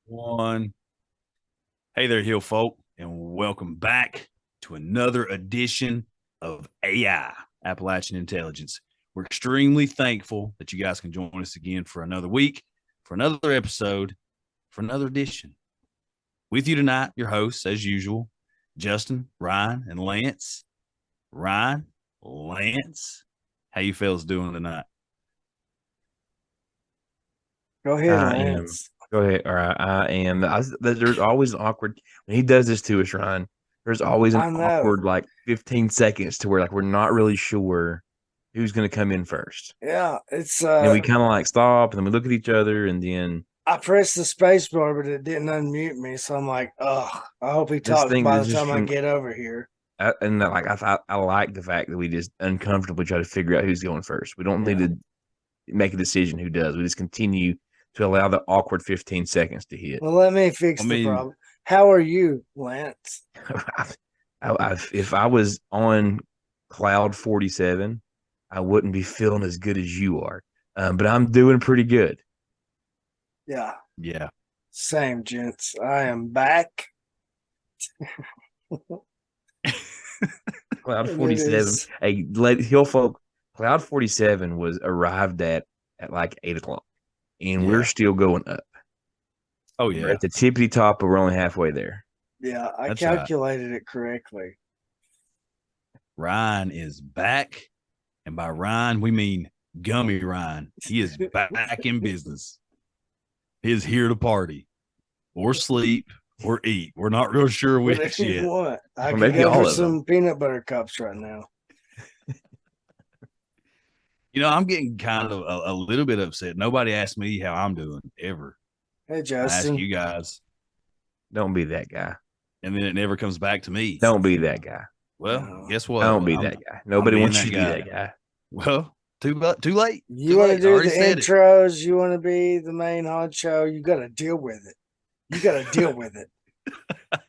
One. Hey there, Hill folk, and welcome back to another edition of AI, Appalachian Intelligence. We're extremely thankful that you guys can join us again for another week, for another episode, for another edition. With you tonight, your hosts, as usual, Justin, Ryan, and Lance. Ryan, Lance, how you fellas doing tonight? Go ahead, I am. Lance. Go ahead. All right. I am. There's always awkward when he does this to us, Ryan. There's always an I know. awkward 15 seconds to where we're not really sure who's going to come in first. Yeah, it's And we kind of stop and then we look at each other and then I pressed the space bar, but it didn't unmute me. So I'm like, oh, I hope he this talks thing by is the just time I from. get over here. I like the fact that we just uncomfortably try to figure out who's going first. We don't need to make a decision who does. We just continue to allow the awkward 15 seconds to hit. Well, let me fix the problem. How are you, Lance? If I was on cloud 47, I wouldn't be feeling as good as you are. But I'm doing pretty good. Yeah. Yeah. Same, gents. I am back. Cloud 47. Hey, Hill folk, Cloud 47 was arrived at 8 o'clock. And we're still going up. Oh, yeah. We're at the tippity top, but we're only halfway there. Yeah, I calculated it correctly. Ryan is back. And by Ryan, we mean Gummy Ryan. He is back in business. He is here to party or sleep or eat. We're not real sure which yet. What? I could go for some peanut butter cups right now. I'm getting kind of a little bit upset. Nobody asked me how I'm doing ever. Hey, Justin. I ask you guys. Don't be that guy. And then it never comes back to me. Don't be that guy. Well, guess what? Don't be that guy. Nobody wants you to be that guy. Well, too late. You want to do the intros. You want to be the main honcho. You got to deal with it. You got to deal with it.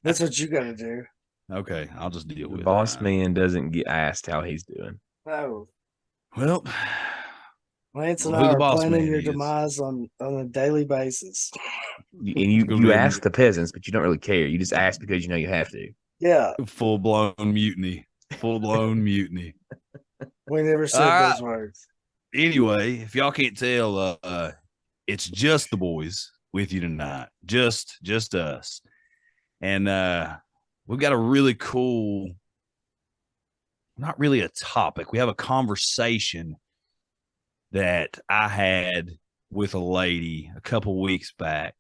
That's what you got to do. Okay, I'll just deal with it. Boss man doesn't get asked how he's doing. No. Well, Lance and I are planning your demise on a daily basis. And you ask the peasants, but you don't really care. You just ask because you know you have to. Yeah. Full-blown mutiny. Full-blown mutiny. We never said those words. Anyway, if y'all can't tell, it's just the boys with you tonight. Just us. And we've got a really cool, not really a topic. We have a conversation that I had with a lady a couple weeks back.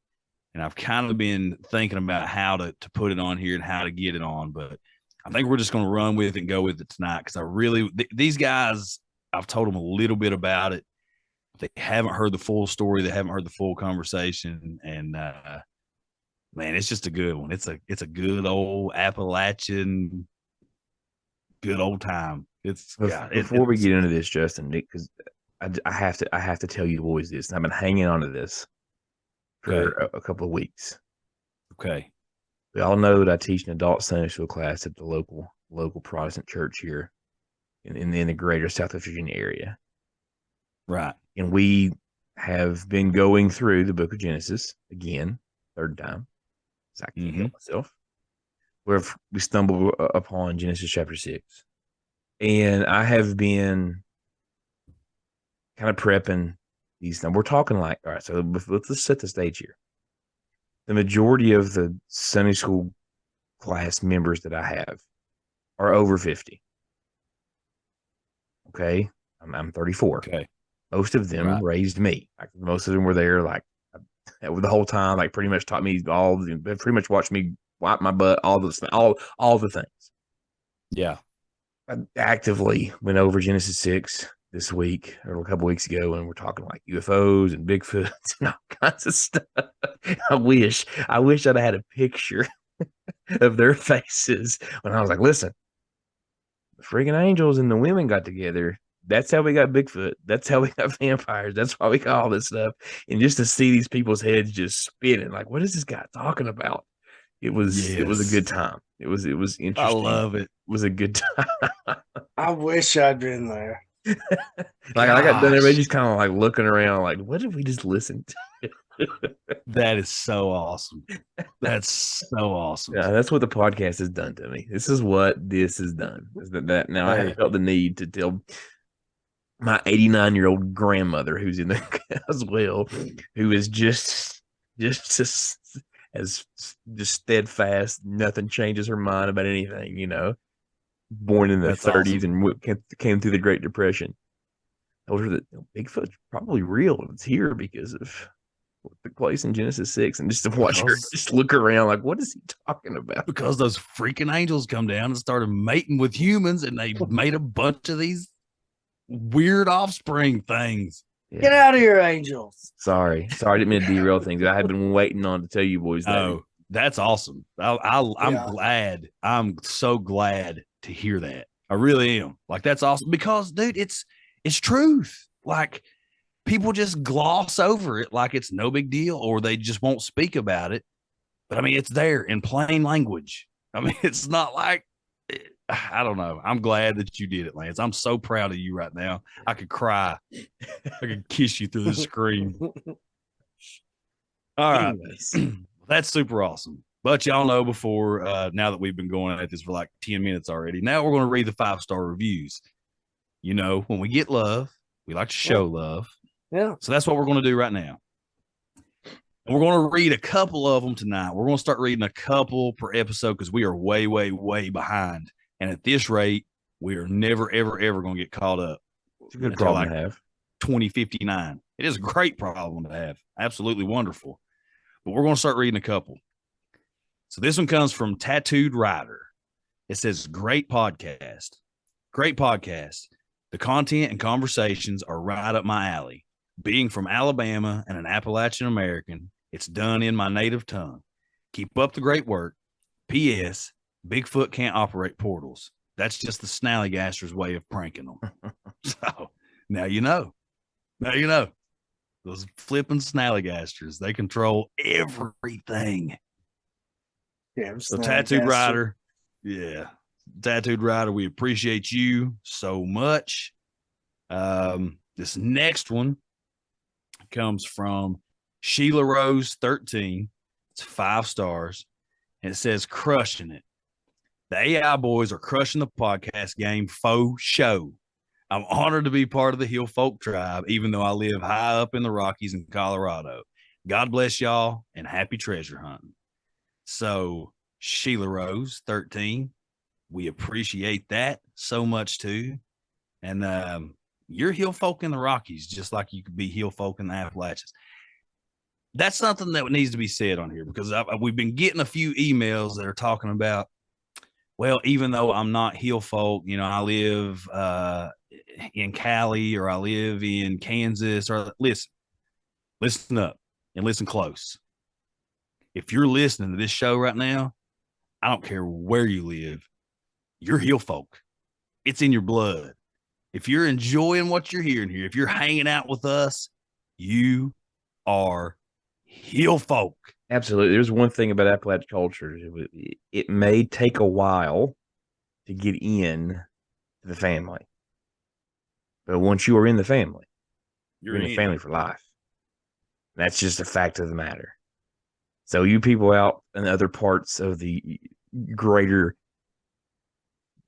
And I've kind of been thinking about how to put it on here and how to get it on. But I think we're just going to run with it and go with it tonight because these guys, I've told them a little bit about it. They haven't heard the full story. They haven't heard the full conversation. And, man, it's just a good one. It's a good old Appalachian, good old time. Before we get into this, Justin, because I have to tell you boys this. I've been hanging on to this for a couple of weeks. Okay. We all know that I teach an adult Sunday school class at the local Protestant church here in the greater Southwest Virginia area. Right. And we have been going through the book of Genesis again, third time. So I can't help myself. Where we stumbled upon Genesis chapter 6. And I have been kind of prepping these. Now we're talking all right, so let's set the stage here. The majority of the Sunday school class members that I have are over 50. Okay. I'm 34. Okay. Most of them raised me. Most of them were there the whole time, pretty much taught me pretty much watched me wipe my butt, all the things. Yeah. I actively went over Genesis 6 this week or a couple weeks ago, and we're talking UFOs and Bigfoot and all kinds of stuff. I wish I'd had a picture of their faces when I was like, listen, the freaking angels and the women got together. That's how we got Bigfoot. That's how we got vampires. That's why we got all this stuff. And just to see these people's heads just spinning, what is this guy talking about? It was a good time. It was interesting. I love it. It was a good time. I wish I'd been there. I got done. Everybody just kind of looking around, what did we just listen to? That is so awesome. That's so awesome. Yeah, that's what the podcast has done to me. This is what this has done. Is that now I Hey. have felt the need to tell my 89-year-old grandmother, who's in there as well, who is just as just steadfast. Nothing changes her mind about anything. Born in the That's 30s awesome. and came through the Great Depression. I told her that Bigfoot's probably real. It's here because of what took place in Genesis 6, and just to watch her just look around like, what is he talking about? Because those freaking angels come down and started mating with humans, and they made a bunch of these weird offspring things. Yeah. Get out of here, angels. Sorry, I didn't mean to derail things. I had been waiting on to tell you boys that. Oh, that's awesome. I'm glad. I'm so glad to hear that. I really am. Like, that's awesome because, dude, it's truth. Like, people just gloss over it like it's no big deal, or they just won't speak about it. But I mean, it's there in plain language. I mean, it's not like, I don't know. I'm glad that you did it, Lance. I'm so proud of you right now. I could cry. I could kiss you through the screen. All right. That's super awesome. But y'all know before, now that we've been going at this for like 10 minutes already, now we're going to read the 5-star reviews. When we get love, we like to show love. Yeah. So that's what we're going to do right now. And we're going to read a couple of them tonight. We're going to start reading a couple per episode because we are way, way, way behind. And at this rate, we are never, ever, ever going to get caught up. It's a good problem to have. 2059. It is a great problem to have. Absolutely wonderful. But we're going to start reading a couple. So this one comes from Tattooed Rider. It says, great podcast. Great podcast. The content and conversations are right up my alley. Being from Alabama and an Appalachian American, it's done in my native tongue. Keep up the great work. P.S. Bigfoot can't operate portals. That's just the Snallygaster's way of pranking them. So now you know. Now you know. Those flipping Snallygasters, they control everything. Yeah, so Tattooed Rider. Yeah. Tattooed Rider, we appreciate you so much. This next one comes from Sheila Rose 13. It's 5 stars. And it says, crushing it. The AI boys are crushing the podcast game faux show. I'm honored to be part of the Hill Folk tribe, even though I live high up in the Rockies in Colorado. God bless y'all and happy treasure hunting. So Sheila Rose 13, we appreciate that so much too. And you're Hill Folk in the Rockies, just like you could be Hill Folk in the Appalachians. That's something that needs to be said on here because we've been getting a few emails that are talking about, well, even though I'm not Hill Folk, I live in Cali or I live in Kansas, or listen up and listen close. If you're listening to this show right now, I don't care where you live, you're Hill Folk. It's in your blood. If you're enjoying what you're hearing here, if you're hanging out with us, you are Hill Folk. Absolutely. There's one thing about Appalachian culture. It may take a while to get in to the family. But once you are in the family, you're in the family for life. That's just a fact of the matter. So you people out in other parts of the greater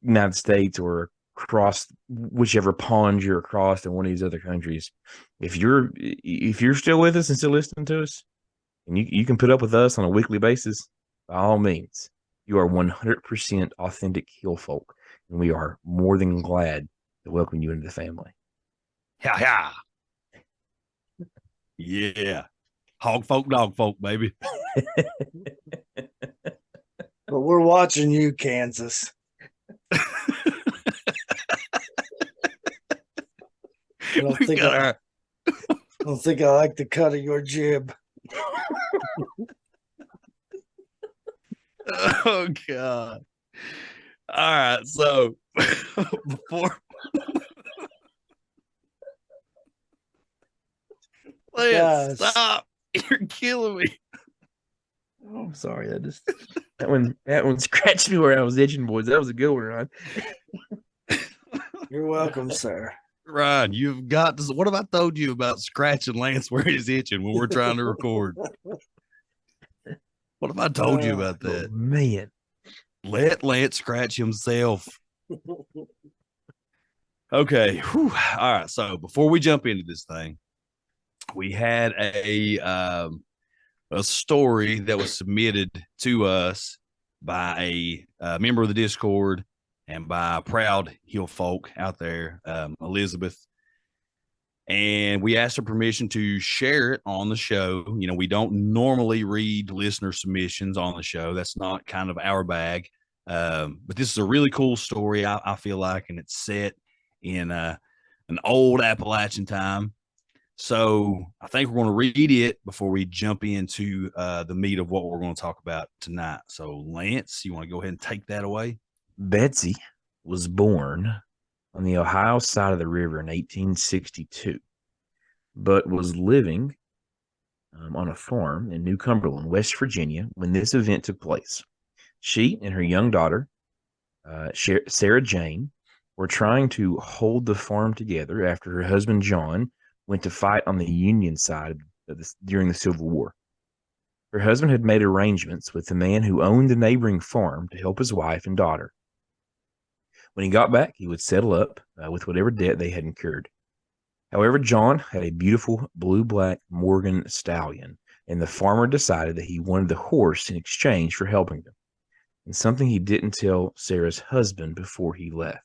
United States or across whichever pond you're across in one of these other countries, if you're still with us and still listening to us, and you can put up with us on a weekly basis, by all means, you are 100% authentic Hill Folk, and we are more than glad to welcome you into the family. Yeah. Yeah. Hog folk, dog folk, baby. But we're watching you, Kansas. I don't think I like the cut of your jib. Oh, God. All right. So before stop. You're killing me. Oh, I'm sorry. That one scratched me where I was itching, boys. That was a good one, Ron. You're welcome, sir. Ryan, you've got to. What have I told you about scratching Lance where he's itching when we're trying to record? What have I told you about Oh, that? man. Let Lance scratch himself. Okay. Whew. All right. So before we jump into this thing, we had a story that was submitted to us by a member of the Discord and by a proud hill folk out there, Elizabeth. And we asked her permission to share it on the show. You know, we don't normally read listener submissions on the show. That's not kind of our bag. But this is a really cool story, I feel like, and it's set in an old Appalachian time. So I think we're going to read it before we jump into the meat of what we're going to talk about tonight. So, Lance, you want to go ahead and take that away? Betsy was born on the Ohio side of the river in 1862, but was living on a farm in New Cumberland, West Virginia, when this event took place. She and her young daughter, Sarah Jane, were trying to hold the farm together after her husband, John, went to fight on the Union side during the Civil War. Her husband had made arrangements with the man who owned the neighboring farm to help his wife and daughter. When he got back, he would settle up with whatever debt they had incurred. However, John had a beautiful blue-black Morgan stallion, and the farmer decided that he wanted the horse in exchange for helping them, and something he didn't tell Sarah's husband before he left.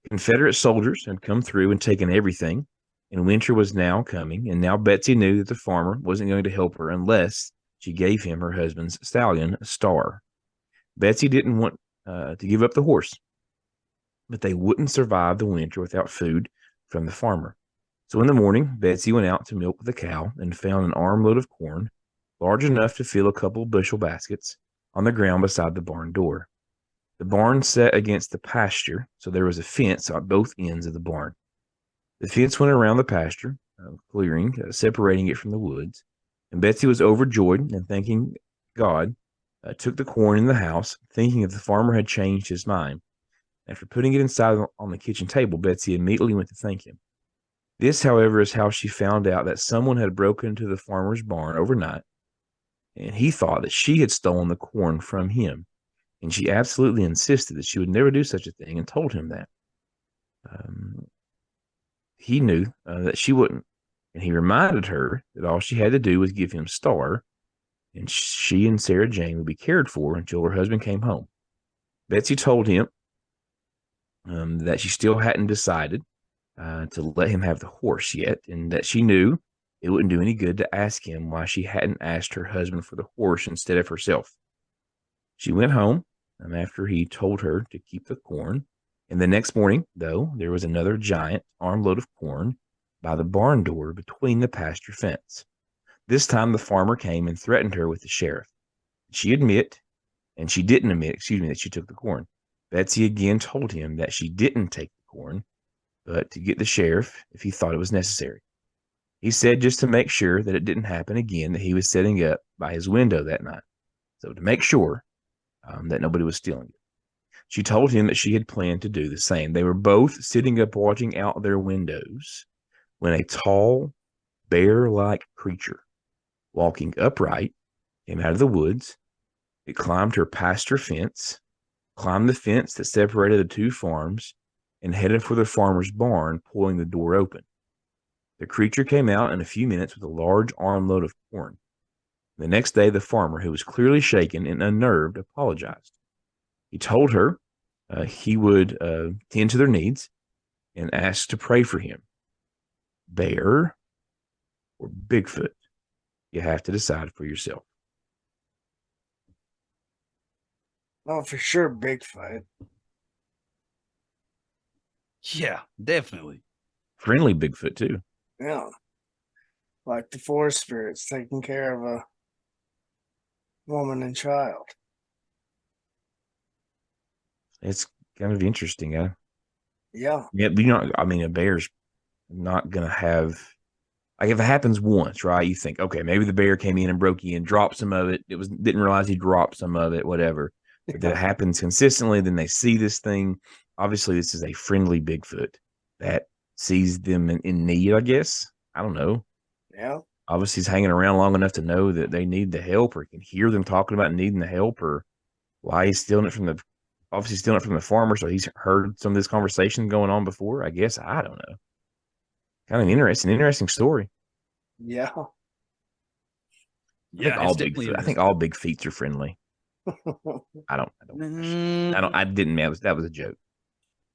Confederate soldiers had come through and taken everything, and winter was now coming, and now Betsy knew that the farmer wasn't going to help her unless she gave him her husband's stallion, Star. Betsy didn't want to give up the horse, but they wouldn't survive the winter without food from the farmer. So in the morning, Betsy went out to milk the cow and found an armload of corn, large enough to fill a couple bushel baskets, on the ground beside the barn door. The barn sat against the pasture, so there was a fence on both ends of the barn. The fence went around the pasture, clearing, separating it from the woods, and Betsy was overjoyed and thanking God, took the corn in the house, thinking that the farmer had changed his mind. After putting it inside on the kitchen table, Betsy immediately went to thank him. This, however, is how she found out that someone had broken into the farmer's barn overnight, and he thought that she had stolen the corn from him, and she absolutely insisted that she would never do such a thing and told him that. He knew that she wouldn't, and he reminded her that all she had to do was give him Star, and she and Sarah Jane would be cared for until her husband came home. Betsy told him that she still hadn't decided to let him have the horse yet, and that she knew it wouldn't do any good to ask him why she hadn't asked her husband for the horse instead of herself. She went home after he told her to keep the corn, and the next morning, though, there was another giant armload of corn by the barn door between the pasture fence. This time the farmer came and threatened her with the sheriff. She didn't admit that she took the corn. Betsy again told him that she didn't take the corn, but to get the sheriff if he thought it was necessary. He said just to make sure that it didn't happen again that he was sitting up by his window that night. So to make sure that nobody was stealing it. She told him that she had planned to do the same. They were both sitting up watching out their windows when a tall, bear-like creature, walking upright, came out of the woods. It climbed her pasture fence, climbed the fence that separated the two farms, and headed for the farmer's barn, pulling the door open. The creature came out in a few minutes with a large armload of corn. The next day, the farmer, who was clearly shaken and unnerved, apologized. He told her he would tend to their needs and asked to pray for him. Bear or Bigfoot? You have to decide for yourself. Oh, for sure, Bigfoot. Yeah, definitely. Friendly Bigfoot, too. Yeah. Like the forest spirits taking care of a woman and child. It's kind of interesting, huh? Yeah. Yeah, but a bear's not going to have, like, if it happens once, right? You think, okay, maybe the bear came in and broke in, dropped some of it. Didn't realize he dropped some of it, whatever. But that happens consistently, then they see this thing. Obviously, this is a friendly Bigfoot that sees them in need, I guess. I don't know. Yeah. Obviously, he's hanging around long enough to know that they need the help, or can hear them talking about needing the help, or why he's stealing it from the obviously stealing it from the farmer. So he's heard some of this conversation going on before. I guess I don't know. Kind of interesting story. Yeah. Yeah, it's definitely I think all big feet are friendly. I didn't, man. That was a joke.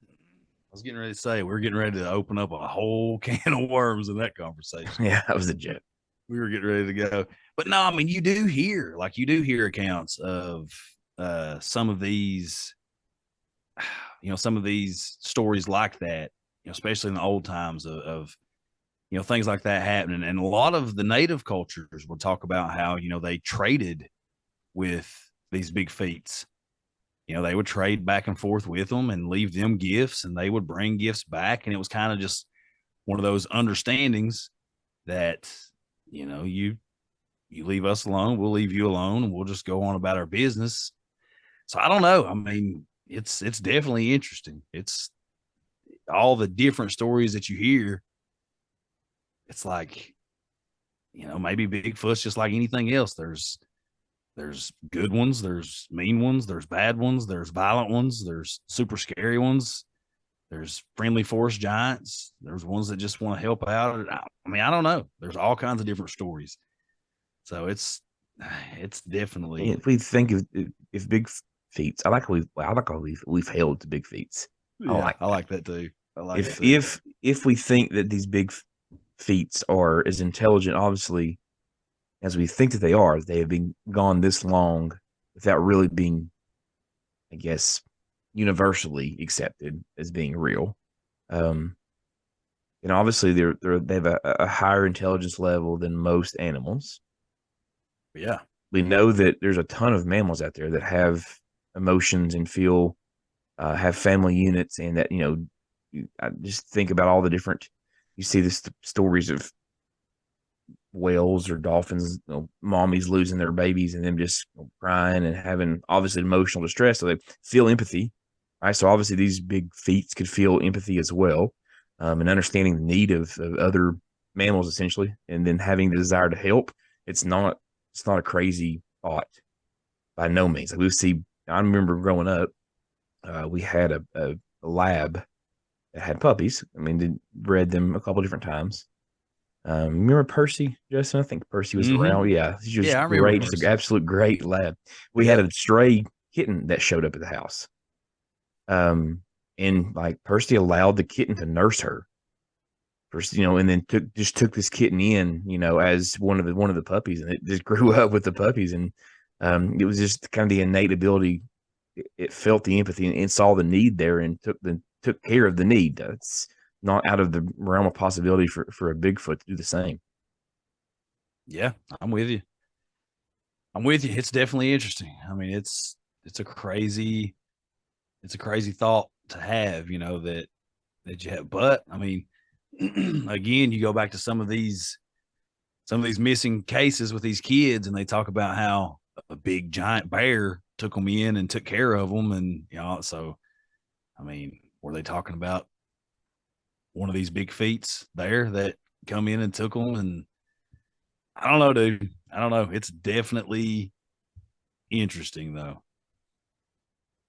I was getting ready to say we're getting ready to open up a whole can of worms in that conversation. Yeah, that was a joke. We were getting ready to go, but no, I mean you do hear accounts of some of these, some of these stories like that, especially in the old times of things like that happening, and a lot of the native cultures will talk about how they traded with these big feats. They would trade back and forth with them and leave them gifts, and they would bring gifts back. And it was kind of just one of those understandings that, you leave us alone, we'll leave you alone, and we'll just go on about our business. So I don't know. I mean, it's definitely interesting. It's all the different stories that you hear. It's like, maybe Bigfoot's just like anything else. There's good ones, there's mean ones, there's bad ones, there's violent ones, there's super scary ones, there's friendly forest giants, there's ones that just want to help out. I mean, I don't know. There's all kinds of different stories. So it's definitely. If we think of if big feats, I like how we've held to big feats. I like that too. If we think that these big feats are as intelligent, obviously, as we think that they have been gone this long without really being, I guess, universally accepted as being real. Obviously they have a higher intelligence level than most animals. Yeah. We know that there's a ton of mammals out there that have emotions and feel, have family units, and that, I just think about all the different, you see this stories of whales or dolphins, mommies losing their babies and them just crying and having obviously emotional distress. So they feel empathy, right? So obviously these big feats could feel empathy as well, and understanding the need of other mammals essentially, and then having the desire to help. It's not a crazy thought by no means. Like I remember growing up, we had a lab that had puppies. I mean, they bred them a couple different times. Remember Percy, Justin? I think Percy was around. Yeah, she was great, just an absolute great lab. We had a stray kitten that showed up at the house. And like Percy allowed the kitten to nurse her. First, and then took this kitten in, as one of the puppies, and it just grew up with the puppies. And it was just kind of the innate ability. It felt the empathy and saw the need there and took care of the need. It's not out of the realm of possibility for a Bigfoot to do the same. Yeah, I'm with you. It's definitely interesting. I mean, it's a crazy thought to have, that you have. But I mean, again, you go back to some of these missing cases with these kids, and they talk about how a big giant bear took them in and took care of them. And, so, I mean, were they talking about one of these big feats there that come in and took them? And I don't know, dude. I don't know. It's definitely interesting, though.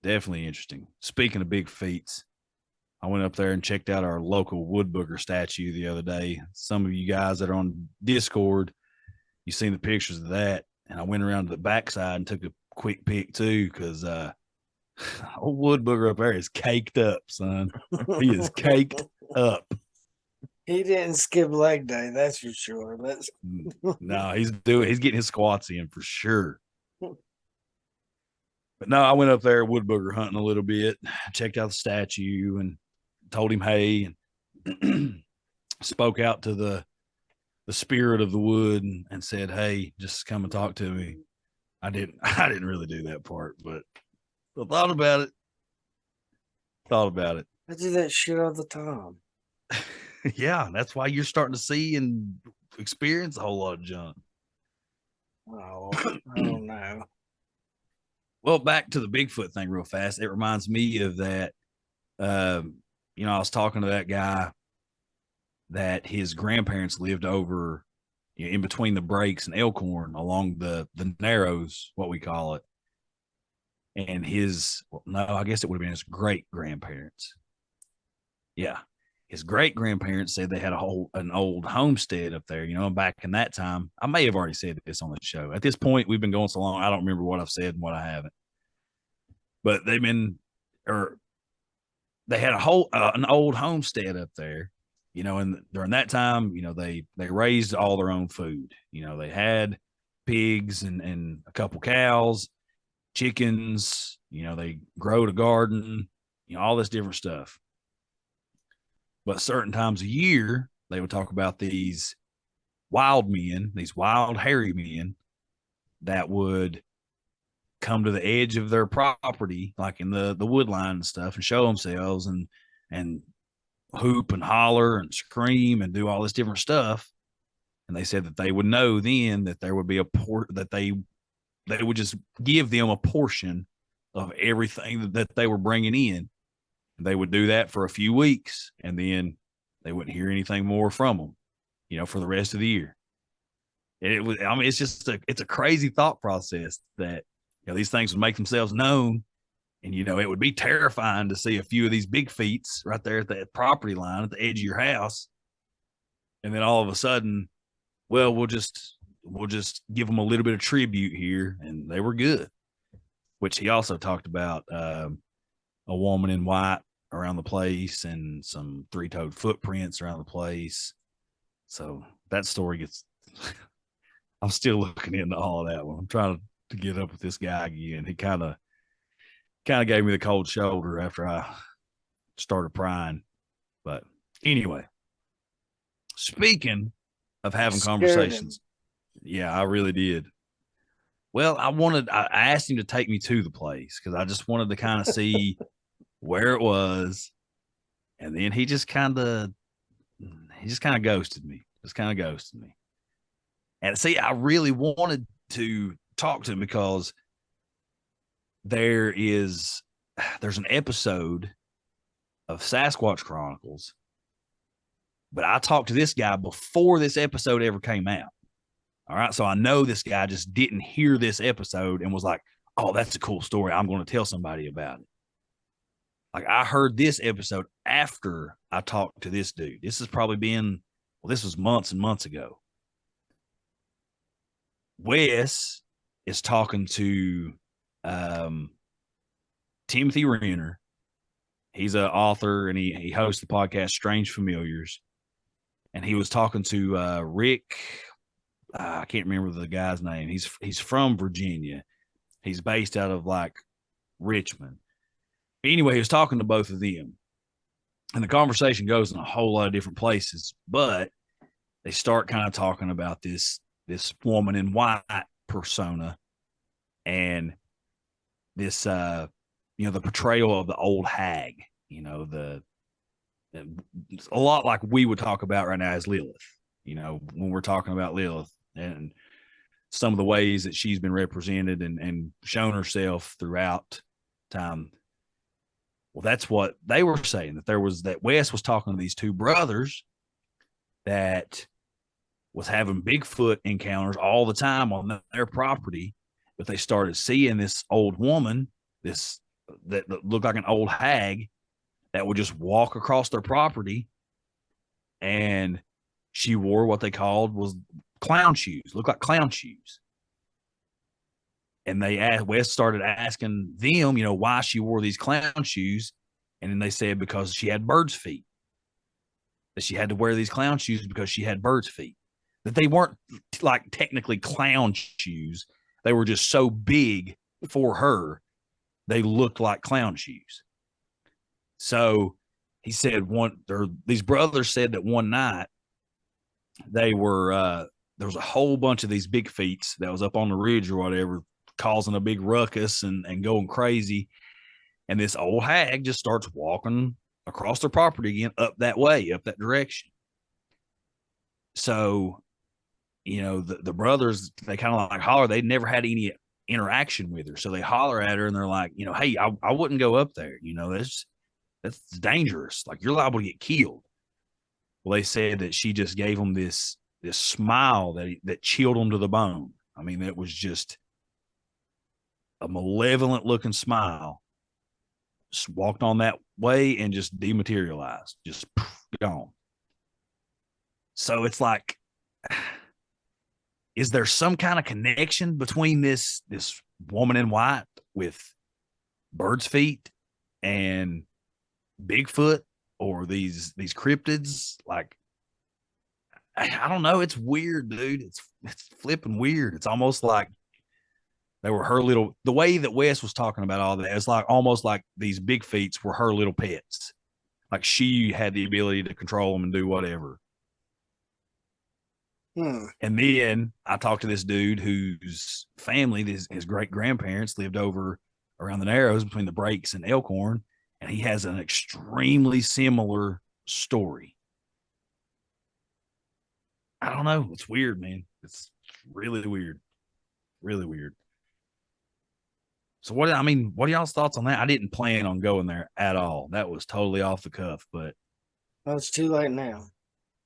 Definitely interesting. Speaking of big feats, I went up there and checked out our local wood booger statue the other day. Some of you guys that are on Discord, you've seen the pictures of that. And I went around to the backside and took a quick pic too, because old wood booger up there is caked up, son. He is caked up. He didn't skip leg day, that's for sure. No, he's getting his squats in for sure. But no, I went up there wood booger hunting a little bit, checked out the statue and told him hey, and spoke out to the spirit of the wood and said, hey, just come and talk to me. I didn't really do that part, but I thought about it. I do that shit all the time. Yeah, that's why you're starting to see and experience a whole lot of junk. Oh, I don't know. Well, back to the Bigfoot thing real fast. It reminds me of that. I was talking to that guy that his grandparents lived over, in between the breaks and Elkhorn along the Narrows, what we call it. And no, I guess it would have been his great grandparents. Yeah. His great grandparents said they had an old homestead up there, back in that time. I may have already said this on the show. At this point, we've been going so long, I don't remember what I've said and what I haven't. But they had an old homestead up there, and during that time, they raised all their own food. They had pigs and a couple cows, chickens, they growed a garden, all this different stuff. But certain times a year, they would talk about these wild men, these wild, hairy men that would come to the edge of their property, like in the wood line and stuff, and show themselves and hoop and holler and scream and do all this different stuff. And they said that they would know then that there would be that they would just give them a portion of everything that they were bringing in. They would do that for a few weeks, and then they wouldn't hear anything more from them, for the rest of the year. And it's a crazy thought process that, these things would make themselves known. And, it would be terrifying to see a few of these big feets right there at that property line at the edge of your house. And then all of a sudden, well, we'll just give them a little bit of tribute here. And they were good, which he also talked about a woman in white around the place and some three-toed footprints around the place. So that story I'm still looking into all of that one. I'm trying to get up with this guy again. He kind of gave me the cold shoulder after I started prying. But anyway, speaking of having conversations, yeah, I really did. Well, I asked him to take me to the place because I just wanted to kind of see where it was. And then he just kind of ghosted me. And see, I really wanted to talk to him because there's an episode of Sasquatch Chronicles, but I talked to this guy before this episode ever came out. All right. So I know this guy just didn't hear this episode and was like, oh, that's a cool story. I'm going to tell somebody about it. Like, I heard this episode after I talked to this dude. This was months and months ago. Wes is talking to Timothy Renner. He's an author and he hosts the podcast Strange Familiars. And he was talking to Rick. I can't remember the guy's name. He's from Virginia. He's based out of like Richmond. Anyway, he was talking to both of them. And the conversation goes in a whole lot of different places, but they start kind of talking about this woman in white persona and this the portrayal of the old hag, a lot like we would talk about right now as Lilith, when we're talking about Lilith and some of the ways that she's been represented and shown herself throughout time. Well, that's what they were saying, that Wes was talking to these two brothers that was having Bigfoot encounters all the time on their property, but they started seeing this old woman, that looked like an old hag that would just walk across their property, and she wore what they called was clown shoes, looked like clown shoes. And Wes started asking them, why she wore these clown shoes. And then they said because she had bird's feet, that she had to wear these clown shoes because she had bird's feet, that they weren't like technically clown shoes. They were just so big for her. They looked like clown shoes. So he said these brothers said that one night there was a whole bunch of these big feets that was up on the ridge or whatever, causing a big ruckus and going crazy. And this old hag just starts walking across their property again, up that direction. So, the brothers, they kind of like holler. They'd never had any interaction with her. So they holler at her and they're like, hey, I wouldn't go up there. That's dangerous. Like, you're liable to get killed. Well, they said that she just gave him this smile that chilled him to the bone. I mean, it was just a malevolent looking smile. Just walked on that way and just dematerialized, just gone. So it's like, is there some kind of connection between this woman in white with bird's feet and Bigfoot or these cryptids? Like, I don't know. It's weird, dude. It's flipping weird. It's almost like they were her little. The way that Wes was talking about all that, it's like almost like these Bigfeets were her little pets. Like she had the ability to control them and do whatever. And then I talked to this dude whose family, his great grandparents, lived over around the Narrows between the Breaks and Elkhorn, and he has an extremely similar story. I don't know. It's weird, man. It's really weird. Really weird. So what are y'all's thoughts on that? I didn't plan on going there at all. That was totally off the cuff, but well, it's too late now.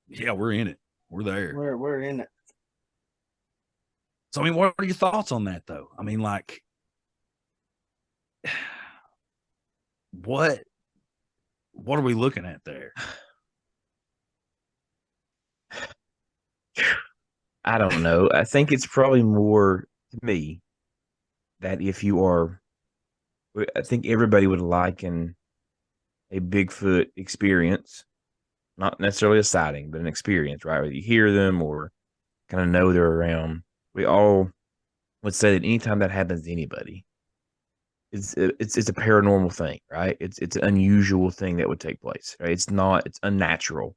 Yeah, we're in it. We're there. We're in it. So I mean, what are your thoughts on that though? I mean, like what are we looking at there? I don't know. I think it's probably more to me that if you are, I think everybody would liken a Bigfoot experience, not necessarily a sighting, but an experience, right? Whether you hear them or kind of know they're around. We all would say that anytime that happens to anybody, it's a paranormal thing, right? It's an unusual thing that would take place, right? It's unnatural.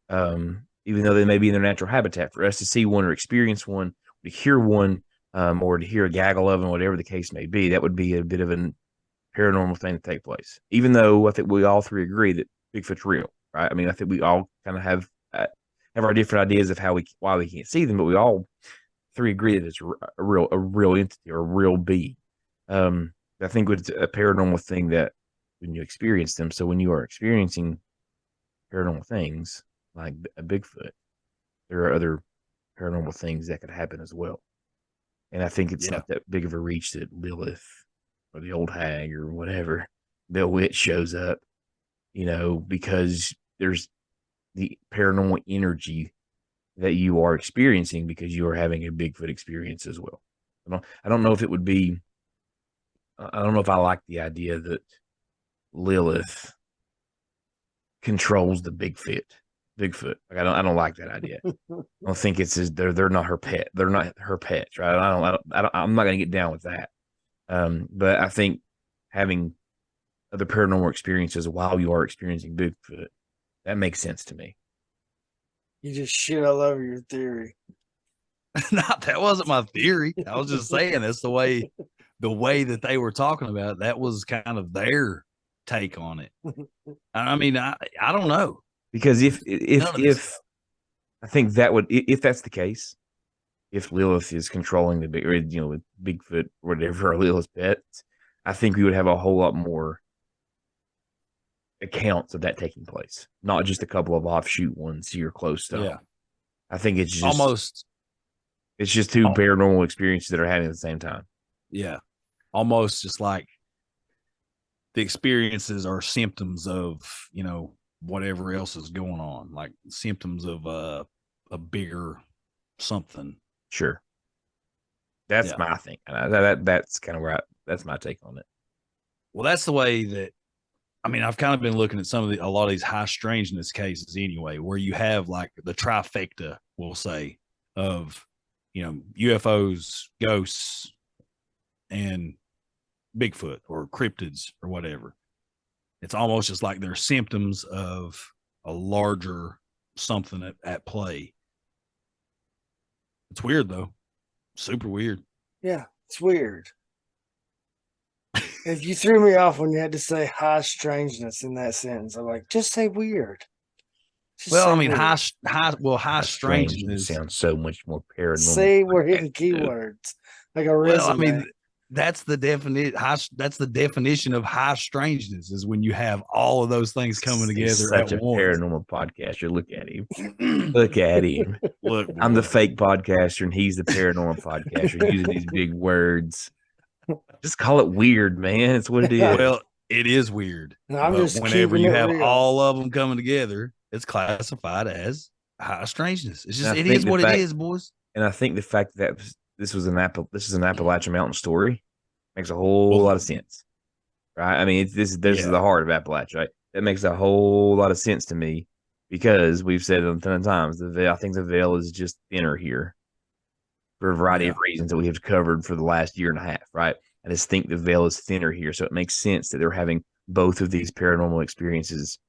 Even though they may be in their natural habitat, for us to see one or experience one, to hear one, or to hear a gaggle of them, whatever the case may be, that would be a bit of a paranormal thing to take place. Even though I think we all three agree that Bigfoot's real, right? I mean, I think we all kind of have our different ideas of why we can't see them, but we all three agree that it's a real entity or a real being. I think it's a paranormal thing that when you experience them. So when you are experiencing paranormal things like a Bigfoot, there are other paranormal things that could happen as well. And I think it's not that big of a reach that Lilith or the old hag or whatever, the witch shows up, because there's the paranormal energy that you are experiencing because you are having a Bigfoot experience as well. I don't know if it would be, I don't know if I like the idea that Lilith controls the Bigfoot. Like, I don't like that idea. I don't think they're not her pet. They're not her pets, right? I'm not going to get down with that. But I think having other paranormal experiences while you are experiencing Bigfoot, that makes sense to me. You just shit all over your theory. That wasn't my theory. I was just saying that's the way that they were talking about it. That was kind of their take on it. I mean, I don't know. Because if I think that would, if that's the case, if Lilith is controlling the with Bigfoot, whatever, or Lilith's pets, I think we would have a whole lot more accounts of that taking place, not just a couple of offshoot ones here close to. Yeah, I think it's just it's just two paranormal experiences that are happening at the same time. Yeah, almost just like the experiences are symptoms of whatever else is going on, like symptoms of a bigger something. Sure, that's my thing. That's kind of that's my take on it. Well, that's the way that. I mean, I've kind of been looking at a lot of these high strangeness cases anyway, where you have like the trifecta, we'll say, of, UFOs, ghosts, and Bigfoot or cryptids or whatever. It's almost just like they're symptoms of a larger something at play. It's weird though. Super weird. Yeah, it's weird. If you threw me off when you had to say high strangeness in that sentence, I'm like, just say weird. Well, I mean, high strangeness sounds so much more paranormal. See, we're hitting keywords like a resume. Well, I mean, that's the definition. That's the definition of high strangeness, is when you have all of those things coming He's together such at a once. paranormal podcaster. Look at him. Look at him. Look, I'm the boy. fake podcaster, and he's the paranormal podcaster using these big words. Just call it weird, man. It's what it is. Well, it is weird. And I'm But just whenever keeping you it have real. all of them coming together, it's classified as high strangeness. It's just, And I it think is the what fact- it is, boys. And I think the fact that this is an Appalachian Mountain story makes a whole lot of sense, right? I mean, this is the heart of Appalachia, right? That makes a whole lot of sense to me because we've said it a ton of times. I think the veil is just thinner here for a variety of reasons that we have covered for the last year and a half, right? I just think the veil is thinner here, so it makes sense that they're having both of these paranormal experiences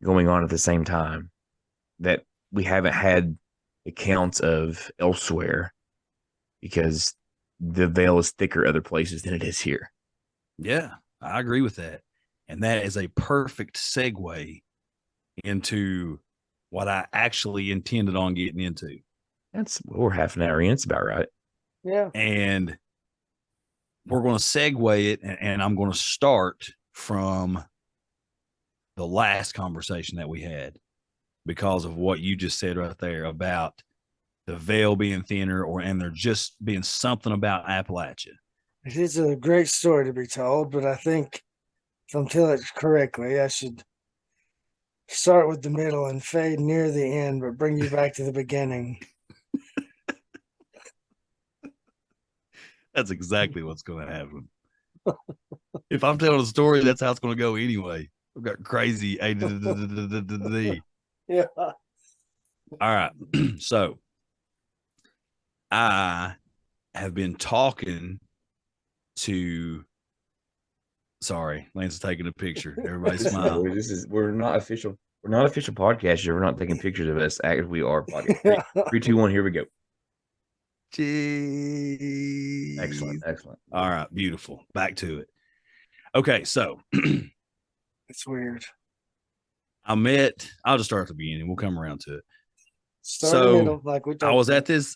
going on at the same time that we haven't had accounts of elsewhere because the veil is thicker other places than it is here. Yeah, I agree with that. And that is a perfect segue into what I actually intended on getting into. We're half an hour in. It's about right. Yeah. And we're going to segue it, and I'm going to start from the last conversation that we had because of what you just said right there about the veil being thinner, and there just being something about Appalachia. It is a great story to be told, but I think if I'm telling it correctly, I should start with the middle and fade near the end, but bring you back to the beginning. That's exactly what's going to happen. If I'm telling a story, that's how it's going to go anyway. We've got crazy A to D. Yeah. All right. So I have been talking to. Sorry, Lance is taking a picture. Everybody smile. We're not official. We're not official podcasters. We're not taking pictures of us. We are podcast. 3, 2, 1. Here we go. Jeez. Excellent. All right, beautiful. Back to it. Okay, so It's weird. I'll just start at the beginning. We'll come around to it. Start in the middle, like we I was at this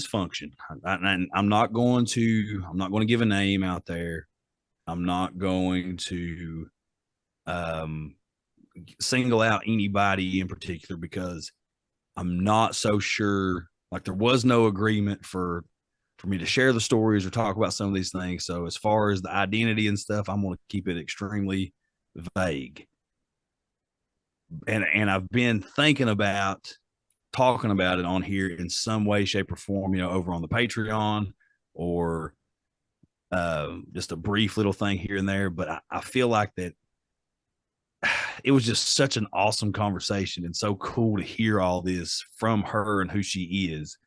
function. I'm not going to give a name out there. I'm not going to single out anybody in particular because I'm not so sure. Like, there was no agreement for me to share the stories or talk about some of these things. So as far as the identity and stuff, I'm going to keep it extremely vague. And I've been thinking about talking about it on here in some way, shape, or form, over on the Patreon or just a brief little thing here and there. But I feel like that it was just such an awesome conversation and so cool to hear all this from her and who she is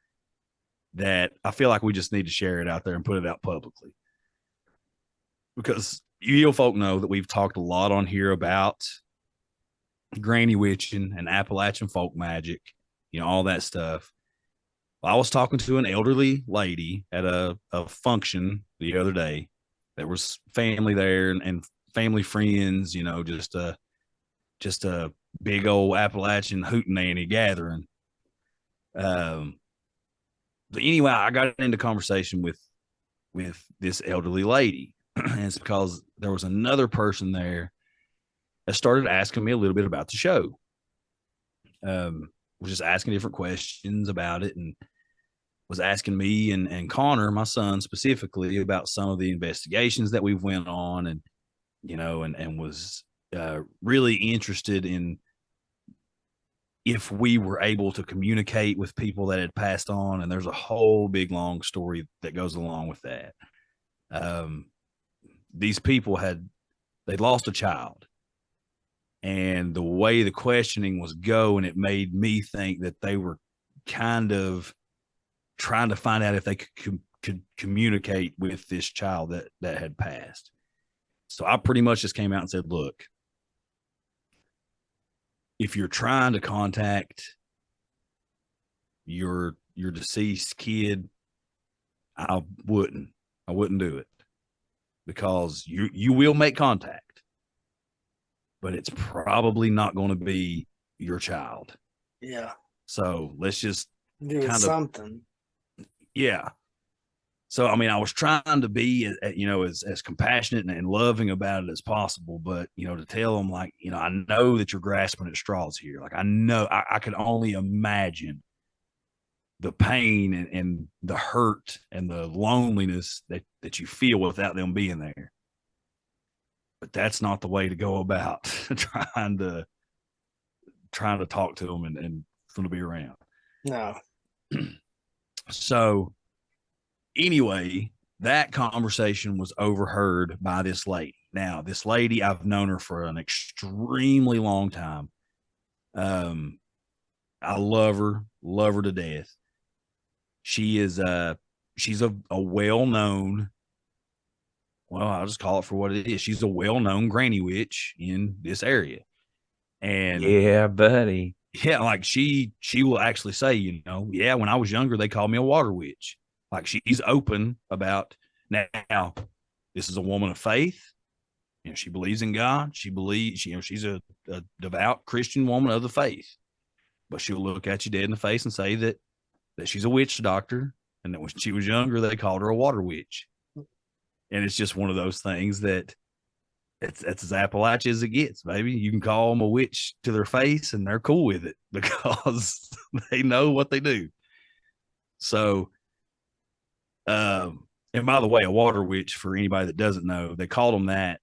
that I feel like we just need to share it out there and put it out publicly. Because you folk know that we've talked a lot on here about granny witching and Appalachian folk magic, all that stuff. I was talking to an elderly lady at a function the other day. There was family there and family friends, just a big old Appalachian hootenanny gathering. But anyway, I got into conversation with this elderly lady, and it's because there was another person there that started asking me a little bit about the show. Was just asking different questions about it, and was asking me and Connor, my son, specifically about some of the investigations that we've went on, and and was really interested in if we were able to communicate with people that had passed on. And there's a whole big long story that goes along with that. These people they lost a child, and the way the questioning was going, it made me think that they were kind of trying to find out if they could communicate with this child that had passed. So I pretty much just came out and said, look, if you're trying to contact your deceased kid, I wouldn't do it, because you will make contact, but it's probably not going to be your child. Yeah. So let's just do something. Yeah. So, I mean, I was trying to be, as compassionate and loving about it as possible, but, to tell them like, I know that you're grasping at straws here. Like, I know I could only imagine the pain and the hurt and the loneliness that you feel without them being there. But that's not the way to go about trying to talk to them and for them to be around. No. So anyway, that conversation was overheard by this lady. Now, this lady, I've known her for an extremely long time. I love her to death. She's a well-known, well, I'll just call it for what it is. She's a well-known granny witch in this area. And Yeah, buddy. yeah, like she will actually say, yeah, when I was younger, they called me a water witch. Like she's open about now. This is a woman of faith. She believes in God. She believes, she's a devout Christian woman of the faith. But she'll look at you dead in the face and say that she's a witch doctor, and that when she was younger, they called her a water witch. And it's just one of those things that it's as Appalachian as it gets, baby. You can call them a witch to their face, and they're cool with it because they know what they do. So, and by the way, a water witch, for anybody that doesn't know, they called them that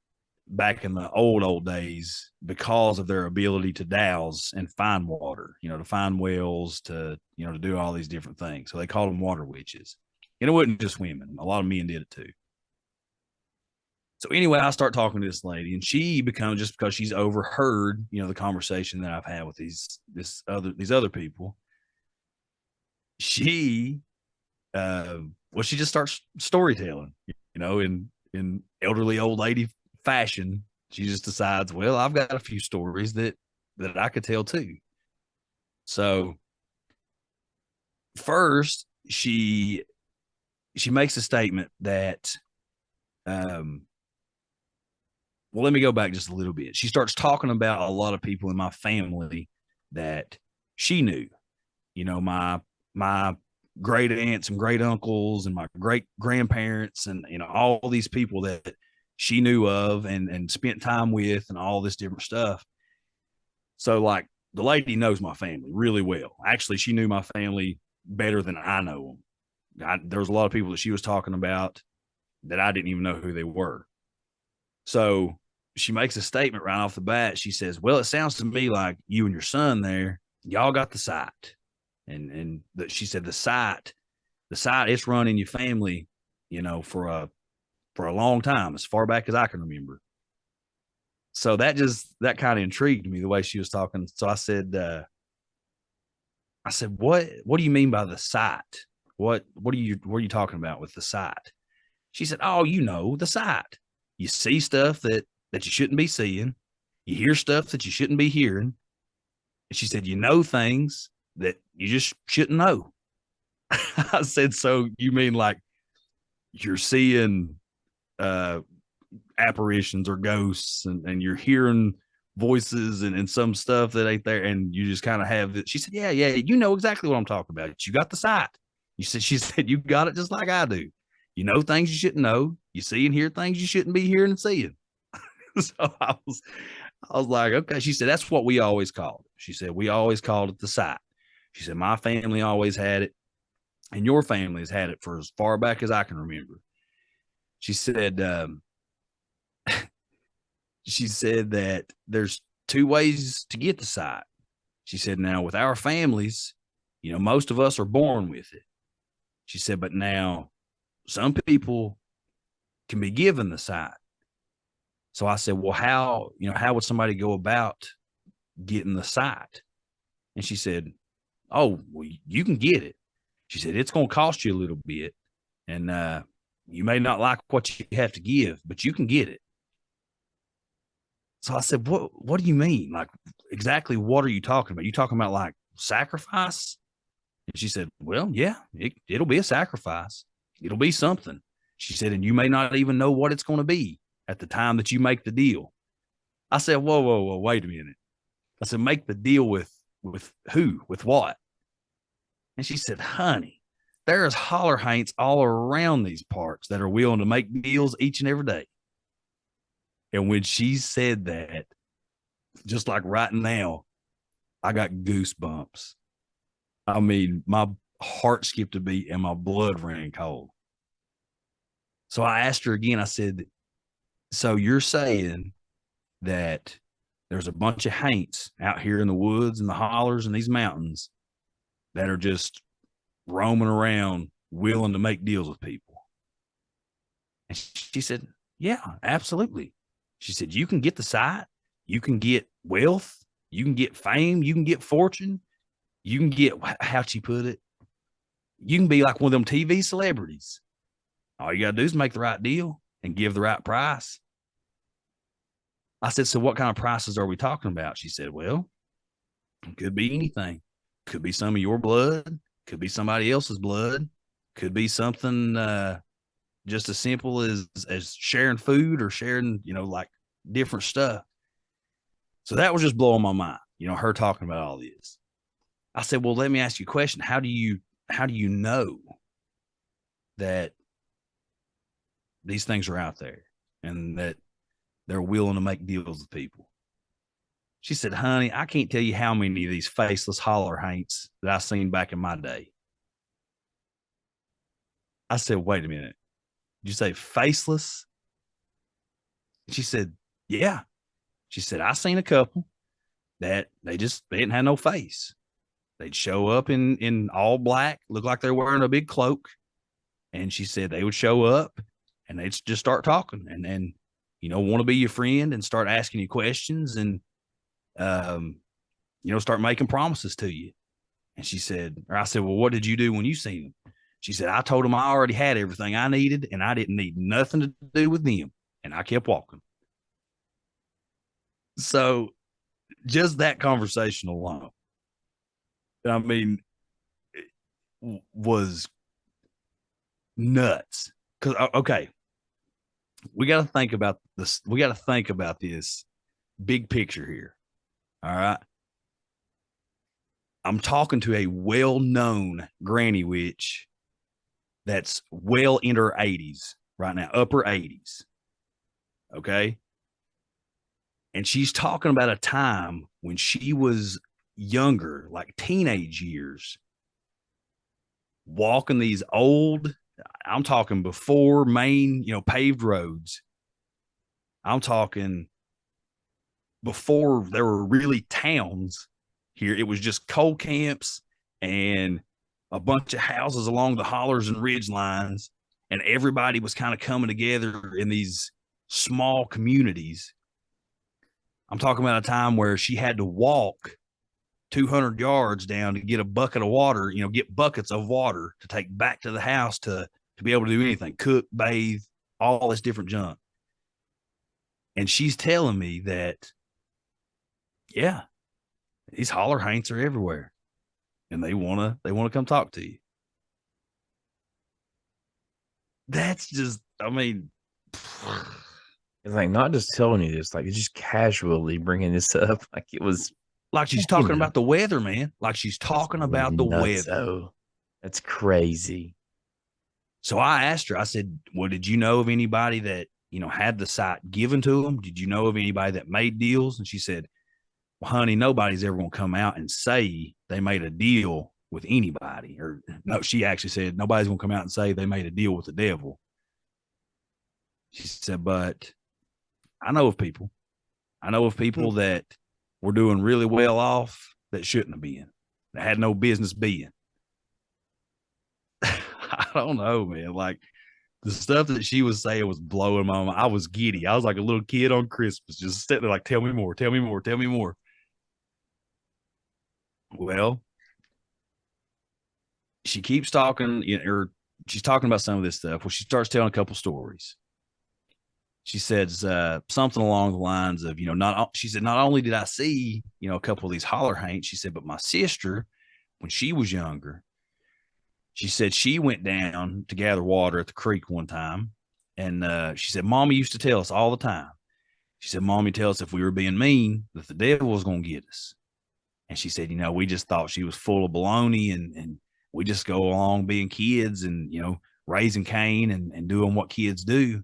back in the old days because of their ability to douse and find water, to find wells, to do all these different things. So they called them water witches. And it wasn't just women. A lot of men did it too. So anyway, I start talking to this lady, and she becomes, just because she's overheard, the conversation that I've had with these other people, she she just starts storytelling, in elderly old lady fashion. She just decides, well, I've got a few stories that I could tell too. So first, she makes a statement that, well, let me go back just a little bit. She starts talking about a lot of people in my family that she knew, my great aunts and great uncles and my great grandparents, and, all these people that she knew of and spent time with, and all this different stuff. So like, the lady knows my family really well. Actually, she knew my family better than I know them. There was a lot of people that she was talking about that I didn't even know who they were. So she makes a statement right off the bat. She says, well, it sounds to me like you and your son there, y'all got the sight. And she said, the sight, it's run in your family, for a long time, as far back as I can remember. So that kind of intrigued me, the way she was talking. So I said, what do you mean by the sight? What are you talking about with the sight? She said, oh, the sight. You see stuff that you shouldn't be seeing. You hear stuff that you shouldn't be hearing. And she said, you know things that you just shouldn't know. I said, so you mean like you're seeing apparitions or ghosts, and you're hearing voices and some stuff that ain't there, and you just kind of have it. She said, yeah, you know exactly what I'm talking about. You got the sight. She said, you got it just like I do. You know things you shouldn't know. You see and hear things you shouldn't be hearing and seeing. So I was like, okay. She said, that's what we always called it. She said, we always called it the sight. She said, my family always had it, and your family has had it for as far back as I can remember. She said, that there's two ways to get the sight. She said, now with our families, most of us are born with it. She said, but now some people can be given the sight. So I said, well, how would somebody go about getting the sight? And she said, oh, well, you can get it. She said, it's going to cost you a little bit, and you may not like what you have to give, but you can get it. So I said, what do you mean? Like, exactly what are you talking about? You talking about like sacrifice? And she said, well, yeah, it'll be a sacrifice. It'll be something. She said, and you may not even know what it's going to be at the time that you make the deal. I said, whoa, wait a minute. I said, make the deal with who? With what? And she said, honey, there's holler haints all around these parts that are willing to make deals each and every day. And when she said that, just like right now, I got goosebumps. I mean, my heart skipped a beat and my blood ran cold. So I asked her again, I said, so you're saying that there's a bunch of haints out here in the woods and the hollers and these mountains that are just roaming around willing to make deals with people? And she said, yeah, absolutely. She said, you can get the sight, you can get wealth, you can get fame, you can get fortune, you can get, how'd she put it? You can be like one of them TV celebrities. All you got to do is make the right deal and give the right price. I said, so what kind of prices are we talking about? She said, well, it could be anything. Could be some of your blood, could be somebody else's blood, could be something just as simple as sharing food or sharing, like different stuff. So that was just blowing my mind, her talking about all this. I said, well, let me ask you a question. How do you know that these things are out there and that they're willing to make deals with people? She said, honey, I can't tell you how many of these faceless holler haints that I seen back in my day. I said, wait a minute. Did you say faceless? She said, yeah. She said, I seen a couple that they didn't have no face. They'd show up in all black, look like they're wearing a big cloak. And she said they would show up and they'd just start talking and want to be your friend and start asking you questions and, start making promises to you. And she said, or I said, well, what did you do when you seen them? She said, I told them I already had everything I needed and I didn't need nothing to do with them. And I kept walking. So just that conversation alone, I mean, was nuts. Because, okay, we got to think about this. We got to think about this big picture here. All right. I'm talking to a well-known granny witch that's well into her 80s right now, upper 80s. Okay. And she's talking about a time when she was younger, like teenage years, walking these old, I'm talking before main, paved roads. I'm talking before there were really towns here. It was just coal camps and a bunch of houses along the hollers and ridge lines. And everybody was kind of coming together in these small communities. I'm talking about a time where she had to walk 200 yards down to get a bucket of water, get buckets of water to take back to the house to be able to do anything, cook, bathe, all this different junk. And she's telling me that, yeah, these holler haints are everywhere and they want to come talk to you. That's just, I mean, it's like not just telling you this, like it's just casually bringing this up. Like it was like she's talking about the weather, man. Like she's talking about the weather. Oh, that's crazy. So I asked her, I said, well, did you know of anybody that, had the site given to them? Did you know of anybody that made deals? And she said, well, honey, nobody's ever going to come out and say they made a deal with anybody. Or no, she actually said, nobody's going to come out and say they made a deal with the devil. She said, but I know of people that were doing really well off that shouldn't have been, that had no business being. I don't know, man. Like the stuff that she was saying was blowing my mind. I was giddy. I was like a little kid on Christmas, just sitting there like, tell me more, tell me more, tell me more. Well, she keeps talking, or she's talking about some of this stuff. Well, she starts telling a couple stories. She says something along the lines of, she said, not only did I see, a couple of these holler haints, she said, but my sister, when she was younger, she said she went down to gather water at the creek one time. And she said, Mommy used to tell us all the time. She said, Mommy tells us if we were being mean, that the devil was going to get us. And she said, we just thought she was full of baloney and we just go along being kids and, raising Cain and doing what kids do.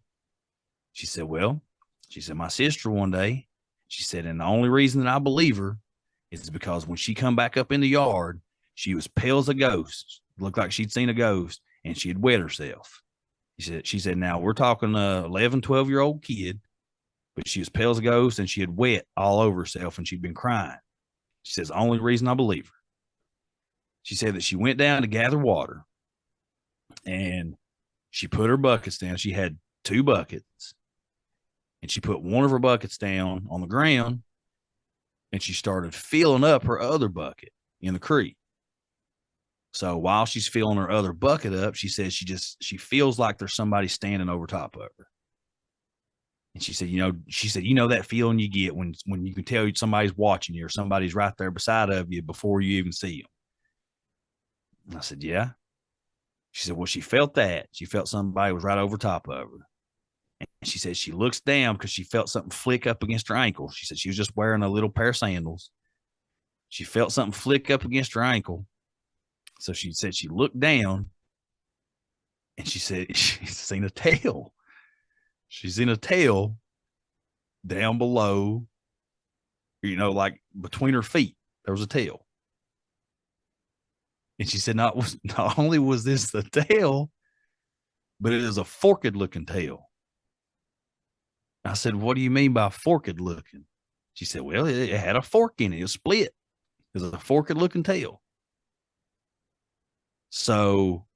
She said, well, my sister one day, she said, and the only reason that I believe her is because when she come back up in the yard, she was pale as a ghost. Looked like she'd seen a ghost, and she had wet herself. She said, now we're talking 11, 12-year-old kid, but she was pale as a ghost, and she had wet all over herself, and she'd been crying. She says, the only reason I believe her. She said that she went down to gather water, and she put her buckets down. She had 2 buckets, and she put one of her buckets down on the ground, and she started filling up her other bucket in the creek. So while she's filling her other bucket up, she says she feels like there's somebody standing over top of her. And she said, that feeling you get when you can tell somebody's watching you or somebody's right there beside of you before you even see them. And I said, yeah. She said, well, she felt that. She felt somebody was right over top of her. And she said she looks down because she felt something flick up against her ankle. She said she was just wearing a little pair of sandals. She felt something flick up against her ankle. So she said she looked down, and she said she's seen a tail. She's seen a tail down below, like between her feet. There was a tail. And she said not only was this the tail, but it is a forked looking tail. I said, what do you mean by forked looking? She said, well, it had a fork in it. It was split. It was a forked looking tail. So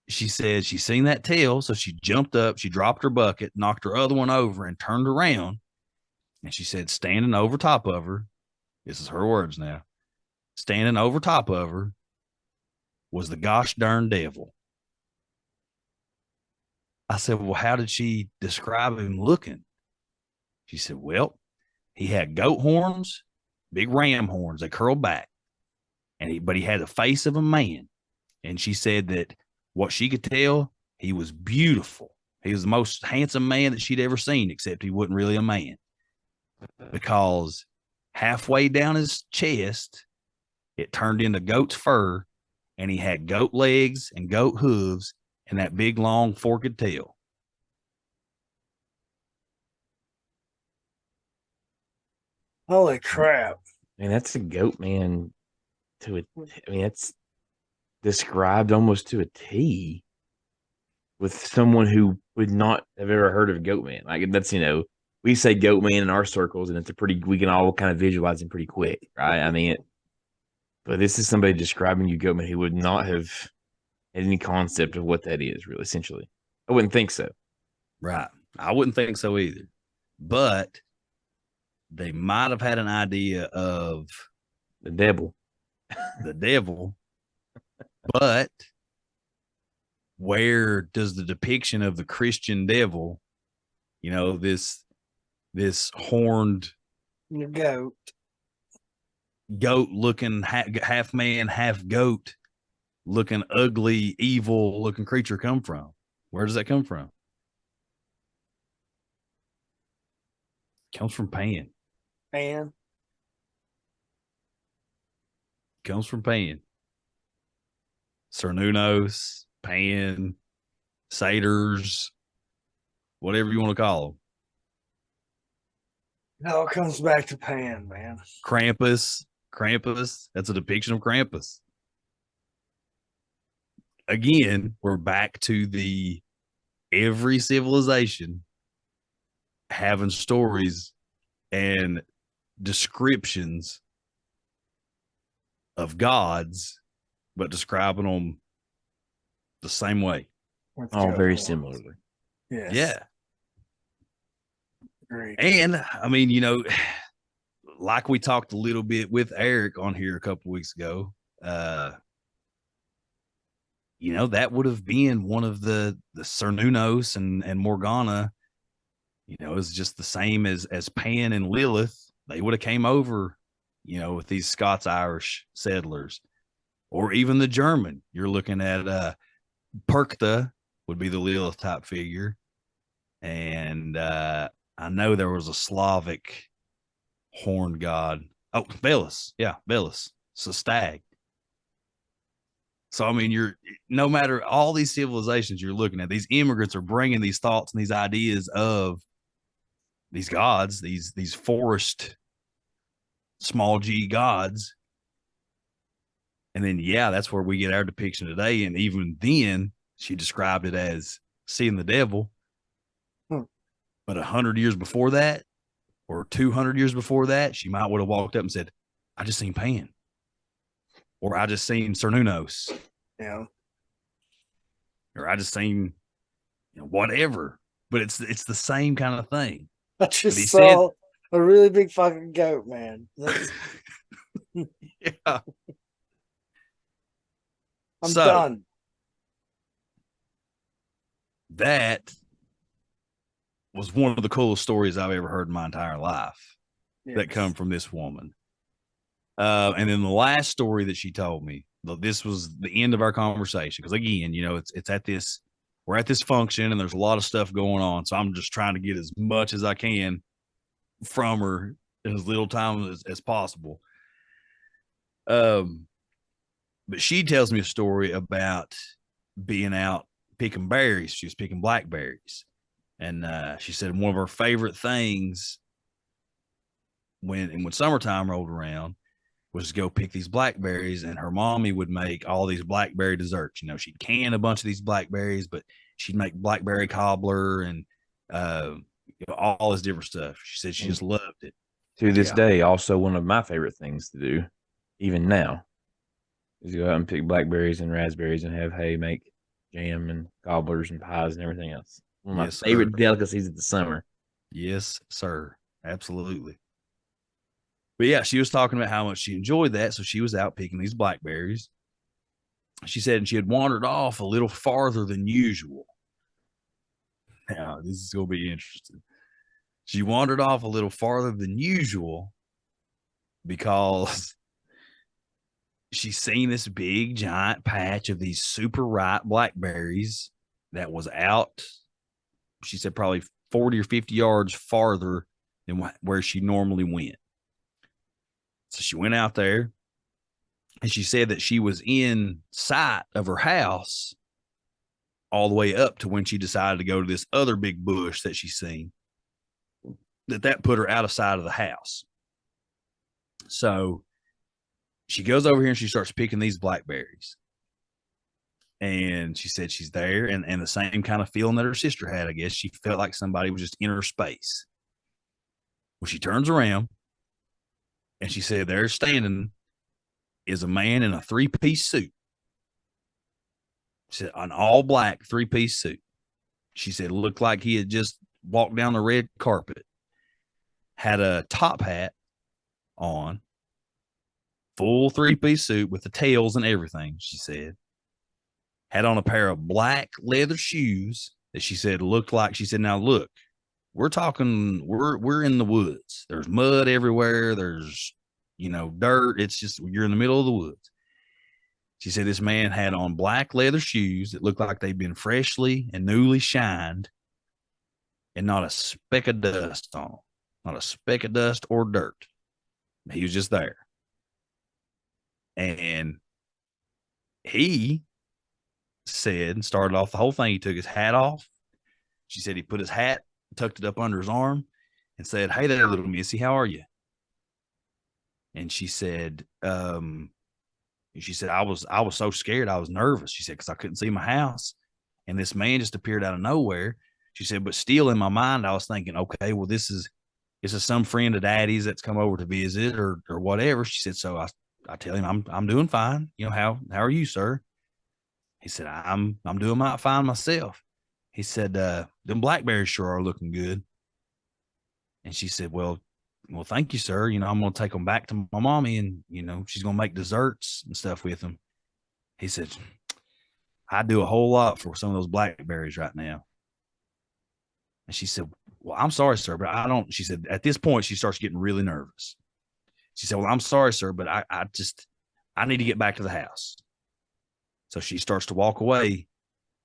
she said she seen that tail. So she jumped up, she dropped her bucket, knocked her other one over, and turned around. And she said, standing over top of her, this is her words now, standing over top of her was the gosh darn devil. I said, well, how did she describe him looking? She said, well, he had goat horns, big ram horns. They curled back. But he had the face of a man. And she said that what she could tell, he was beautiful. He was the most handsome man that she'd ever seen, except he wasn't really a man. Because halfway down his chest, it turned into goat's fur, and he had goat legs and goat hooves and that big, long, forked tail. Holy crap. Man, that's a goat man that's described almost to a T with someone who would not have ever heard of goat man. Like that's, we say goat man in our circles, and we can all kind of visualize him pretty quick, right? I mean, but this is somebody describing you goat man who would not have had any concept of what that is, really, essentially. I wouldn't think so. Right. I wouldn't think so either. But they might have had an idea of the devil. But where does the depiction of the Christian devil, this horned goat looking, half man, half goat looking, ugly, evil looking creature come from? Where does that come from? It comes from Pan. Comes from Pan. Cernunnos, Pan, satyrs, whatever you want to call them. It all comes back to Pan, man. Krampus. That's a depiction of Krampus. Again, we're back to every civilization having stories and descriptions of gods, but describing them the same way. All very similarly. Yes. Yeah. Great. And I mean, like we talked a little bit with Eric on here a couple weeks ago, that would have been one of the Cernunnos and Morgana. It's just the same as Pan and Lilith. They would have came over, with these Scots-Irish settlers, or even the German. You're looking at Perkta would be the Lilith type figure. And I know there was a Slavic horned god. Oh, Belus. Yeah, Belus. It's a stag. So, I mean, no matter all these civilizations you're looking at, these immigrants are bringing these thoughts and these ideas of these gods, these forest small g gods. And then, yeah, that's where we get our depiction today. And even then, she described it as seeing the devil. But 100 years before that, or 200 years before that, she might would have walked up and said, I just seen Pan. Or I just seen Cernunnos. Yeah. Or I just seen, whatever. But it's the same kind of thing. I just saw a really big fucking goat, man. Yeah. I'm done. That was one of the coolest stories I've ever heard in my entire life. Yes. That come from this woman. And then the last story that she told me, this was the end of our conversation. Because again, it's at this, we're at this function and there's a lot of stuff going on. So I'm just trying to get as much as I can from her in as little time as possible. But she tells me a story about being out picking berries. She was picking blackberries. And she said one of her favorite things when summertime rolled around was to go pick these blackberries, and her mommy would make all these blackberry desserts. She'd can a bunch of these blackberries, but she'd make blackberry cobbler and all this different stuff. She said she just loved it. To this day, also one of my favorite things to do, even now, is go out and pick blackberries and raspberries and have Hay make jam and cobblers and pies and everything else. One of my favorite delicacies of the summer. Yes, sir. Absolutely. But yeah, she was talking about how much she enjoyed that. So she was out picking these blackberries. She said, and she had wandered off a little farther than usual. Now, this is going to be interesting. She wandered off a little farther than usual because she's seen this big giant patch of these super ripe blackberries that was out, she said, probably 40 or 50 yards farther than where she normally went. So she went out there and she said that she was in sight of her house all the way up to when she decided to go to this other big bush that she's seen. That put her out of sight of the house. So she goes over here and she starts picking these blackberries. And she said she's there and the same kind of feeling that her sister had, I guess. She felt like somebody was just in her space. Well, she turns around and she said there standing is a man in a 3-piece suit. She said an all black 3-piece suit. She said it looked like he had just walked down the red carpet. Had a top hat on, full 3-piece suit with the tails and everything, she said. Had on a pair of black leather shoes that she said looked like, she said, now look, we're talking, we're in the woods. There's mud everywhere. There's, dirt. It's just, you're in the middle of the woods. She said this man had on black leather shoes that looked like they'd been freshly and newly shined and not a speck of dust on them. Not a speck of dust or dirt. He was just there. And he said, and started off the whole thing, he took his hat off. She said he put his hat, tucked it up under his arm, and said, hey there, little missy, how are you? And she said, I was so scared, I was nervous. She said, because I couldn't see my house. And this man just appeared out of nowhere. She said, but still in my mind, I was thinking, okay, well, this is some friend of daddy's that's come over to visit or whatever. She said, so I tell him I'm doing fine. How are you, sir? He said, I'm doing fine myself. He said, them blackberries sure are looking good. And she said, well, thank you, sir. I'm going to take them back to my mommy and, she's going to make desserts and stuff with them. He said, I do a whole lot for some of those blackberries right now. And she said, well, I'm sorry, sir, but I don't. She said, at this point, she starts getting really nervous. She said, well, I'm sorry, sir, but I need to get back to the house. So she starts to walk away.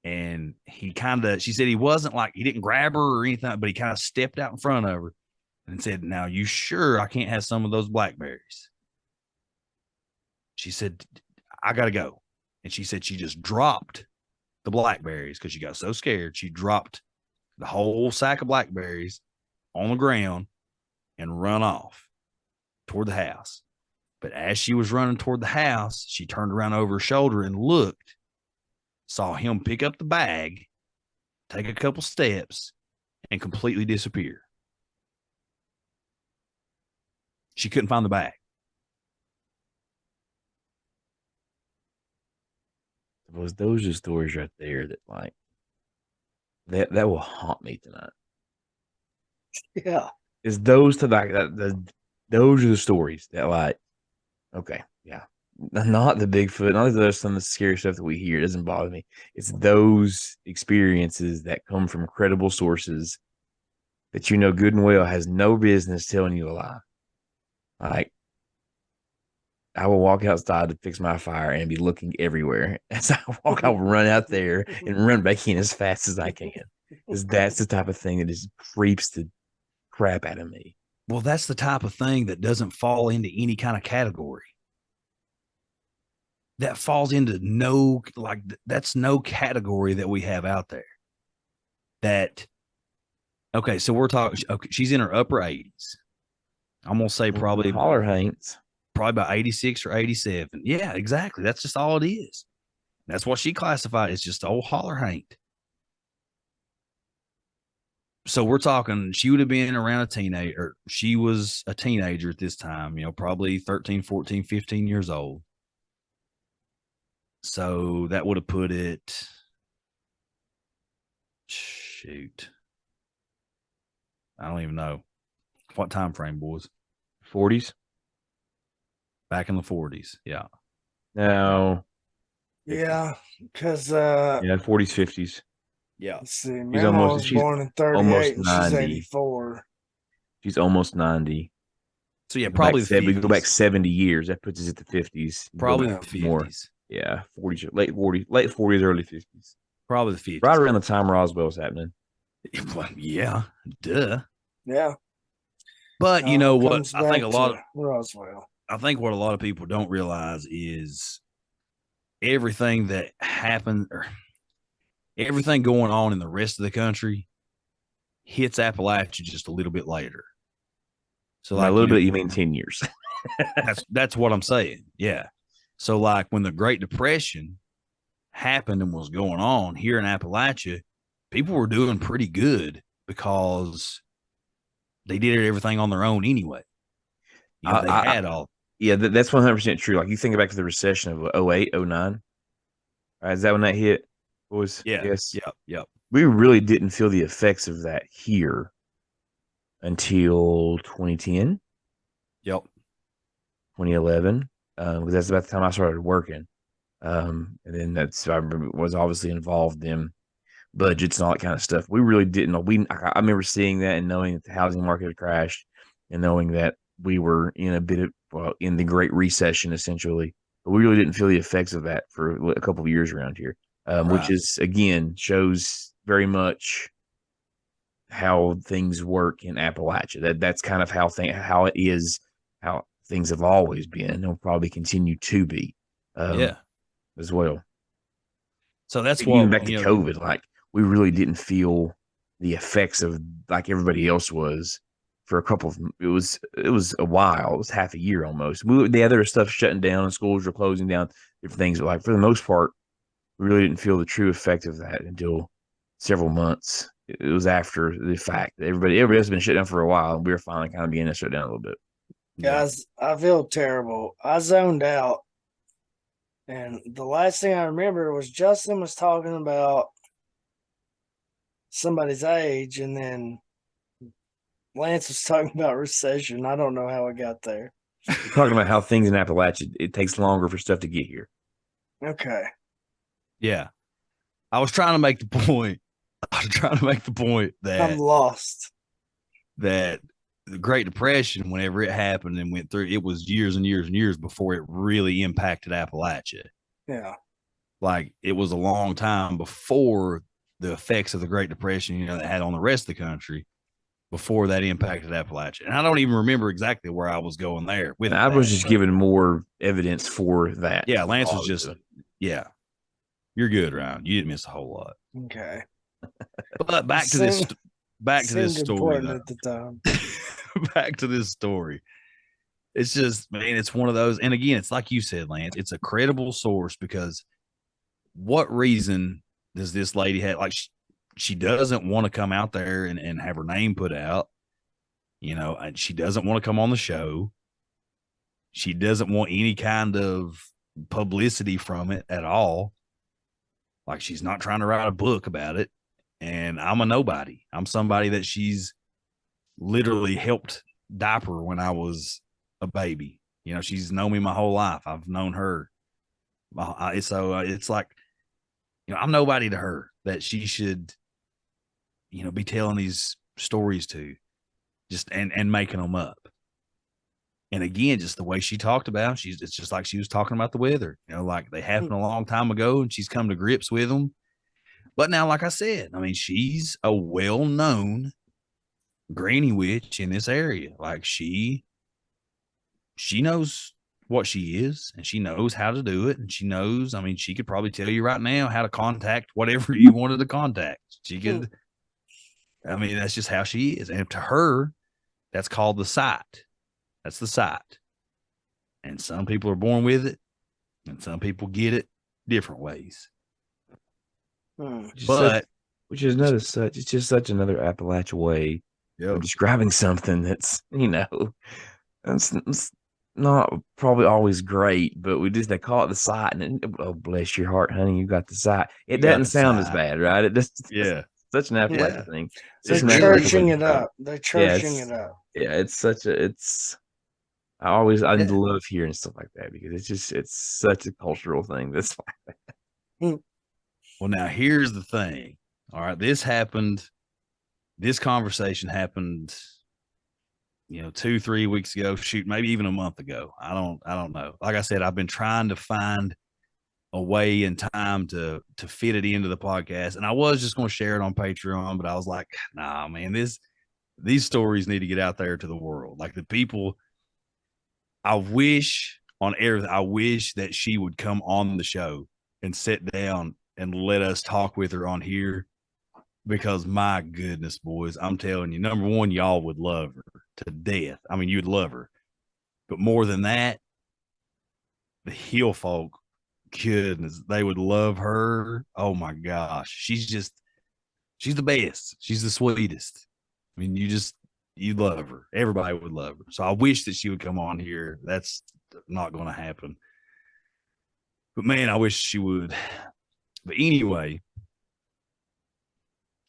And she said he wasn't like, he didn't grab her or anything, but he kind of stepped out in front of her and said, now, you sure I can't have some of those blackberries? She said, I got to go. And she said she just dropped the blackberries because she got so scared. She dropped the whole sack of blackberries on the ground and run off toward the house. But as she was running toward the house, she turned around over her shoulder and looked, saw him pick up the bag, take a couple steps, and completely disappear. She couldn't find the bag. Was those are stories right there that like that will haunt me tonight. Yeah. Is those to like those are the stories that like okay, yeah. Not the Bigfoot, not the some of the scary stuff that we hear. It doesn't bother me. It's those experiences that come from credible sources that you know good and well has no business telling you a lie. Like I will walk outside to fix my fire and be looking everywhere. As I walk, I will run out there and run back in as fast as I can. Because that's the type of thing that just creeps the crap out of me. Well, that's the type of thing that doesn't fall into any kind of category. That falls into no, like, that's no category that we have out there. That, okay, so we're talking, okay, she's in her upper 80s. I'm going to say probably holler haints. Probably about 86 or 87. Yeah, exactly. That's just all it is. That's what she classified as just old holler haint. So we're talking, she would have been around a teenager. She was a teenager at this time, probably 13, 14, 15 years old. So that would have put it, shoot, I don't even know. What time frame, boys? 40s? Back in the 40s, yeah. No. Yeah, because 40s, 50s. Yeah. Let's see. Mama was born in 38 and she's 84. She's almost 90. So yeah, probably we go back 70 years. That puts us at the 50s. Probably the 50s. More. Yeah, 40s, late 40s, early 50s. Probably the 50s. Right around the time Roswell was happening. Well, yeah, duh. Yeah. But you know what? I think Roswell. I think what a lot of people don't realize is everything that happened or everything going on in the rest of the country hits Appalachia just a little bit later. So like a little bit, you mean 10 years. that's what I'm saying. Yeah. So like when the Great Depression happened and was going on here in Appalachia, people were doing pretty good because they did everything on their own anyway. They had all. Yeah, that's 100% true. Like you think back to the recession of 08, 09. Right, is that when that hit? Was yeah, yes, yep. We really didn't feel the effects of that here until 2010. Yep. 2011. Because that's about the time I started working. And then I remember was obviously involved in budgets and all that kind of stuff. We really didn't. I remember seeing that and knowing that the housing market had crashed, and knowing that we were in in the Great Recession essentially. But we really didn't feel the effects of that for a couple of years around here, right. Which is again shows very much how things work in Appalachia. That's kind of how it is, how things have always been, and will probably continue to be. As well. So that's what even back to COVID, like we really didn't feel the effects of like everybody else was for a couple of it was a while. It was half a year almost. The other stuff shutting down and schools were closing down, different things. But like for the most part, we really didn't feel the true effect of that until several months. It was after the fact that everybody else has been shut down for a while, and we were finally kind of beginning to shut down a little bit. Guys, I feel terrible. I zoned out. And the last thing I remember was Justin was talking about somebody's age, and then Lance was talking about recession. I don't know how it got there. We're talking about how things in Appalachia, it takes longer for stuff to get here. Okay. Yeah. I was trying to make the point. That I'm lost. That the Great Depression, whenever it happened and went through, it was years and years and years before it really impacted Appalachia. Yeah. Like it was a long time before the effects of the Great Depression, that had on the rest of the country before that impacted Appalachia. And I don't even remember exactly where I was going there with I was just giving more evidence for that. Yeah. Lance was just, yeah. You're good, Ryan. You didn't miss a whole lot. Okay. But back to this Seemed story, important though. at the time. Back to this story. It's just, man, it's one of those. And again, it's like you said, Lance, it's a credible source because what reason does this lady have? Like, she doesn't want to come out there and have her name put out, and she doesn't want to come on the show. She doesn't want any kind of publicity from it at all. Like, she's not trying to write a book about it. And I'm a nobody. I'm somebody that she's literally helped diaper when I was a baby. She's known me my whole life. I've known her. So it's like, I'm nobody to her that she should, be telling these stories to, just and making them up. And again, just the way she talked about them, it's just like she was talking about the weather. Like they happened a long time ago, and she's come to grips with them. But now, like I said, I mean, she's a well-known granny witch in this area. Like she knows what she is, and she knows how to do it, and she knows, I mean, she could probably tell you right now how to contact whatever you wanted to contact. She could, I mean, that's just how she is. And to her, that's called the sight. That's the sight. And some people are born with it, and some people get it different ways. But which is another such, it's just such another Appalachian way of describing something that's, it's not probably always great, but they call it the sight, and oh, bless your heart, honey, you got the sight. It doesn't sound as bad, right? It just, such an Appalachian thing. They're churching it up. They're churching it up. Yeah, I love hearing stuff like that because it's such a cultural thing. That's like that. Well, now here's the thing. All right, this conversation happened, 2-3 weeks ago, shoot, maybe even a month ago. I don't know. Like I said, I've been trying to find a way and time to fit it into the podcast. And I was just going to share it on Patreon, but I was like, nah, man, these stories need to get out there to the world. Like the people, I wish that she would come on the show and sit down and let us talk with her on here, because my goodness, boys, I'm telling you, number one, y'all would love her to death. I mean, you'd love her, but more than that, the hill folk, goodness, they would love her. Oh my gosh. She's the best. She's the sweetest. I mean, you love her. Everybody would love her. So I wish that she would come on here. That's not going to happen. But man, I wish she would. But anyway,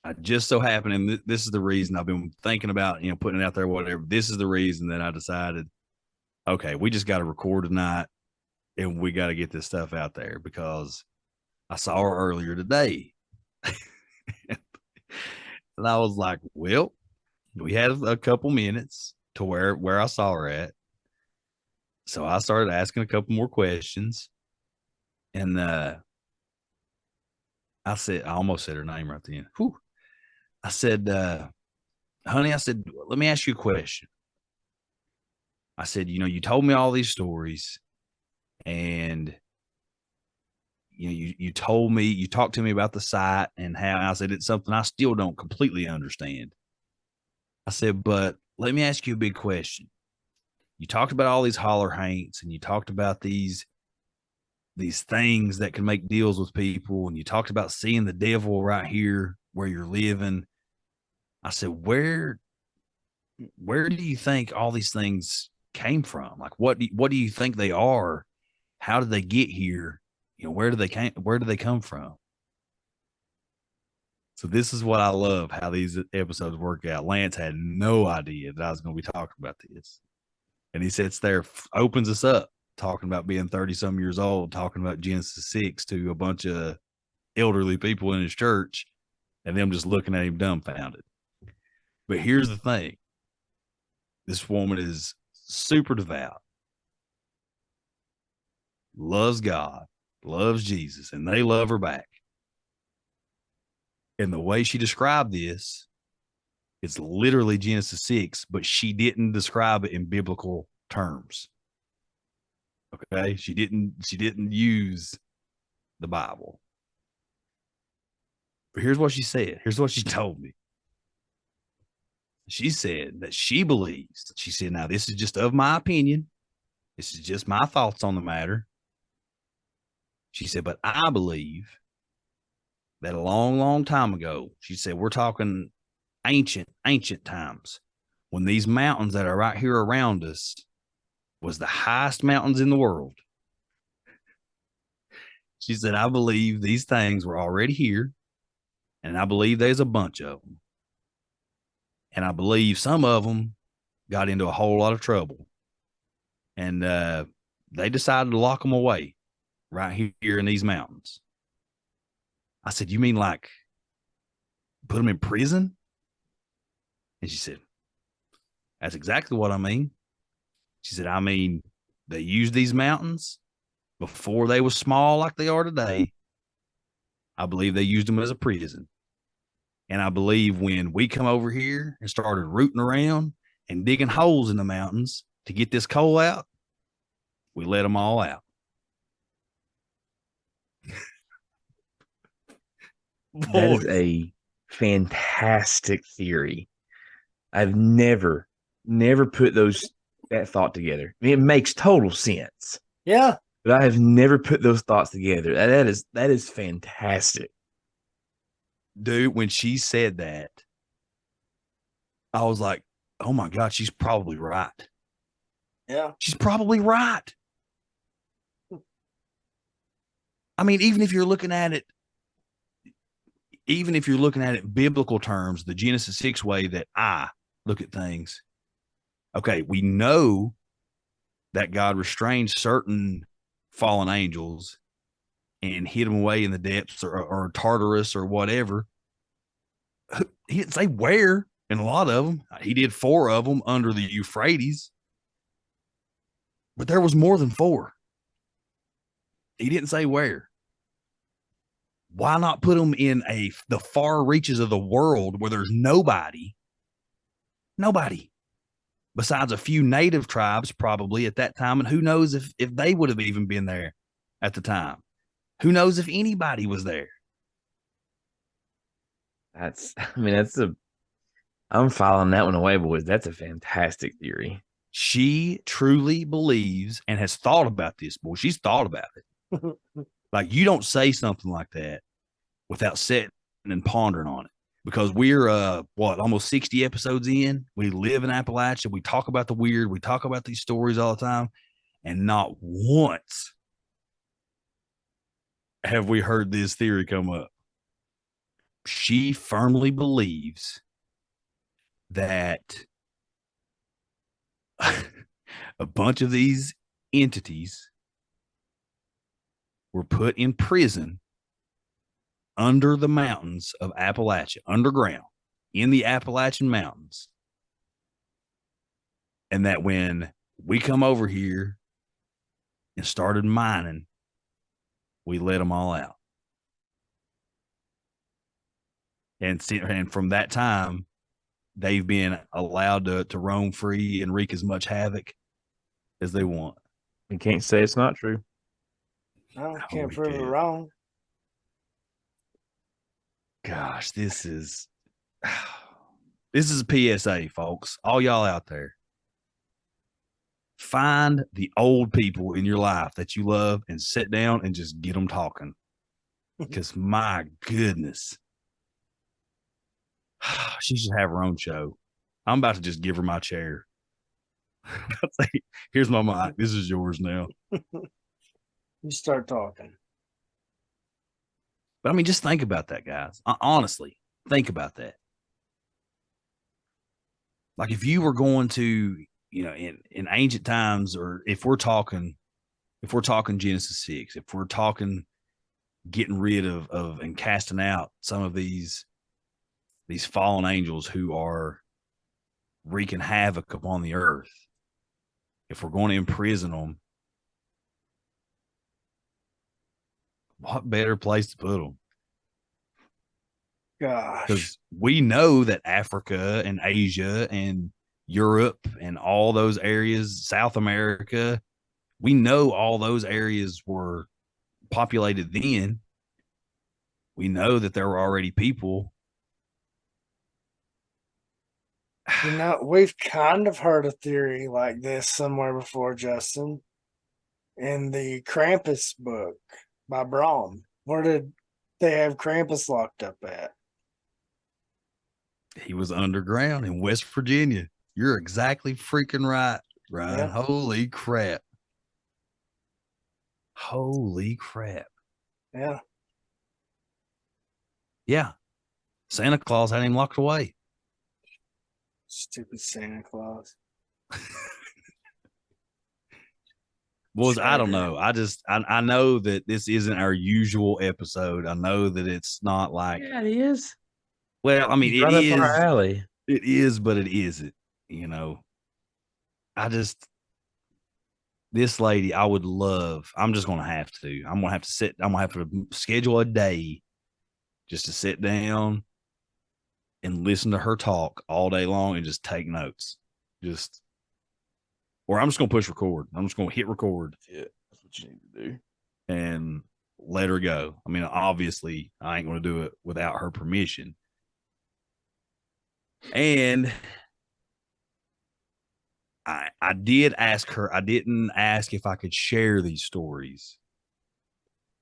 I just so happened, and this is the reason I've been thinking about, putting it out there, whatever. This is the reason that I decided, okay, we just got to record tonight, and we got to get this stuff out there, because I saw her earlier today. And I was like, well, we had a couple minutes to where I saw her at. So I started asking a couple more questions. And I almost said her name right then. Whew. I said, honey, I said, let me ask you a question. I said, you told me all these stories, and you talked to me about the site and how, I said, it's something I still don't completely understand. I said, but let me ask you a big question. You talked about all these holler haints, and you talked about these things that can make deals with people, and you talked about seeing the devil right here where you're living. I said, where do you think all these things came from? Like, what do you think they are? How did they get here? Where do they come from? So this is what I love, how these episodes work out. Lance had no idea that I was going to be talking about this. And he sits there, opens us up, talking about being 30-some years old, talking about Genesis 6 to a bunch of elderly people in his church, and them just looking at him dumbfounded. But here's the thing. This woman is super devout, loves God, loves Jesus, and they love her back. And the way she described this, it's literally Genesis 6, but she didn't describe it in biblical terms. Okay. She didn't use the Bible. But here's what she said. Here's what she told me. She said that she believes, she said, now this is just of my opinion. This is just my thoughts on the matter. She said, but I believe that a long, long time ago, she said, we're talking ancient times, when these mountains that are right here around us was the highest mountains in the world. She said, I believe these things were already here, and I believe there's a bunch of them. And I believe some of them got into a whole lot of trouble. And they decided to lock them away right here in these mountains. I said, you mean like put them in prison? And she said, that's exactly what I mean. She said, I mean, they used these mountains before they were small like they are today. I believe they used them as a prison. And I believe when we come over here and started rooting around and digging holes in the mountains to get this coal out, we let them all out. That is a fantastic theory. I've never put that thought together. I mean, it makes total sense. Yeah. But I have never put those thoughts together. That is fantastic. Dude, when she said that, I was like, oh my God, she's probably right. Yeah. She's probably right. I mean, even if you're looking at it biblical terms, the Genesis 6 way that I look at things, okay, we know that God restrained certain fallen angels and hid them away in the depths or Tartarus or whatever. He didn't say where in a lot of them. He did 4 of them under the Euphrates, but there was more than 4. He didn't say where. Why not put them in the far reaches of the world where there's nobody besides a few native tribes probably at that time, and who knows if they would have even been there at the time. Who knows if anybody was there? I'm filing that one away, boys. That's a fantastic theory. She truly believes and has thought about this, boy. She's thought about it. Like, you don't say something like that without sitting and pondering on it, because we're almost 60 episodes in. We live in Appalachia. We talk about the weird. We talk about these stories all the time, and not once have we heard this theory come up. She firmly believes that a bunch of these entities were put in prison under the mountains of Appalachia, underground in the Appalachian Mountains. And that when we come over here and started mining, we let them all out. And from that time, they've been allowed to roam free and wreak as much havoc as they want. You can't say it's not true. I can't prove it wrong. Gosh, this is a PSA, folks. All y'all out there, find the old people in your life that you love and sit down and just get them talking. Because my goodness, she should have her own show. I'm about to just give her my chair. Here's my mic. This is yours now. You start talking. But I mean, just think about that, guys. Honestly, think about that. Like, if you were going to, in ancient times, or if we're talking Genesis 6, if we're talking getting rid of and casting out some of these fallen angels who are wreaking havoc upon the earth, if we're going to imprison them, what better place to put them? Gosh. Because we know that Africa and Asia and Europe and all those areas, South America, we know all those areas were populated then. we know that there were already people. We've kind of heard a theory like this somewhere before, Justin, in the Krampus book by Braun. Where did they have Krampus locked up at? He was underground in West Virginia. You're exactly freaking right, Ryan. Yeah. Holy crap. Holy crap. Yeah. Yeah. Santa Claus had him locked away. Stupid Santa Claus. Boys, I don't Sure. know. I know that this isn't our usual episode. I know that it's not like, Yeah, it is. well, I mean, It's right up our alley. It is, but it isn't. You know, this lady, I would love. I'm just gonna have to. I'm gonna have to schedule a day just to sit down and listen to her talk all day long and just take notes. Or I'm just gonna push record. I'm just gonna hit record. Yeah, that's what you need to do. And let her go. I mean, obviously, I ain't gonna do it without her permission. And I did ask her. I didn't ask if I could share these stories.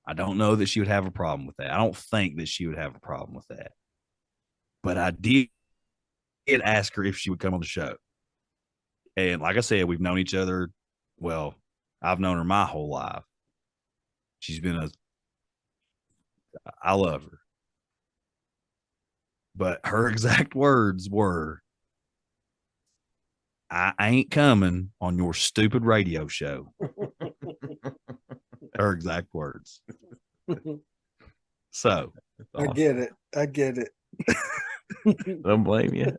I don't know that she would have a problem with that. I don't think that she would have a problem with that. But I did ask her if she would come on the show. And like I said, we've known each other. Well, I've known her my whole life. I love her. But her exact words were, I ain't coming on your stupid radio show. Her exact words. So I get it. I get it. Don't blame you.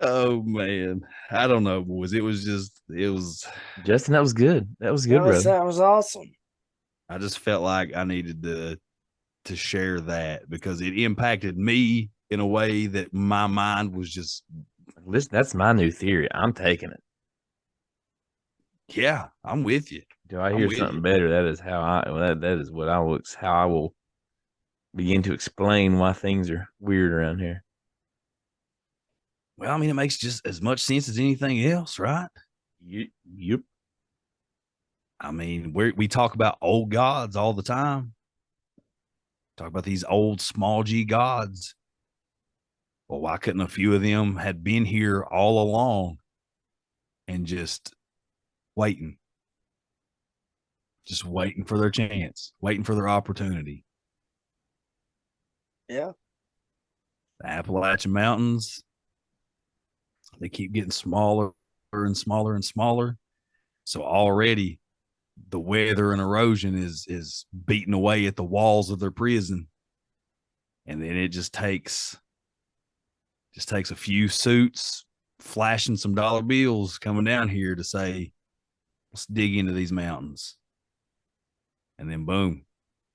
Oh man, I don't know, boys. It was Justin, that was good. That was good, brother. That was awesome. I just felt like I needed to share that because it impacted me in a way that my mind was just. Listen, that's my new theory. I'm taking it. Yeah, I'm with you. Do I hear something better? That is how that is what how I will begin to explain why things are weird around here. Well, I mean, it makes just as much sense as anything else, right? Yep. I mean, we talk about old gods all the time. Talk about these old small G gods. Well, why couldn't a few of them had been here all along and just waiting for their chance, waiting for their opportunity? Yeah. The Appalachian Mountains, they keep getting smaller and smaller and smaller. So already the weather and erosion is beating away at the walls of their prison. And then it just takes a few suits flashing some dollar bills coming down here to say, let's dig into these mountains. And then boom,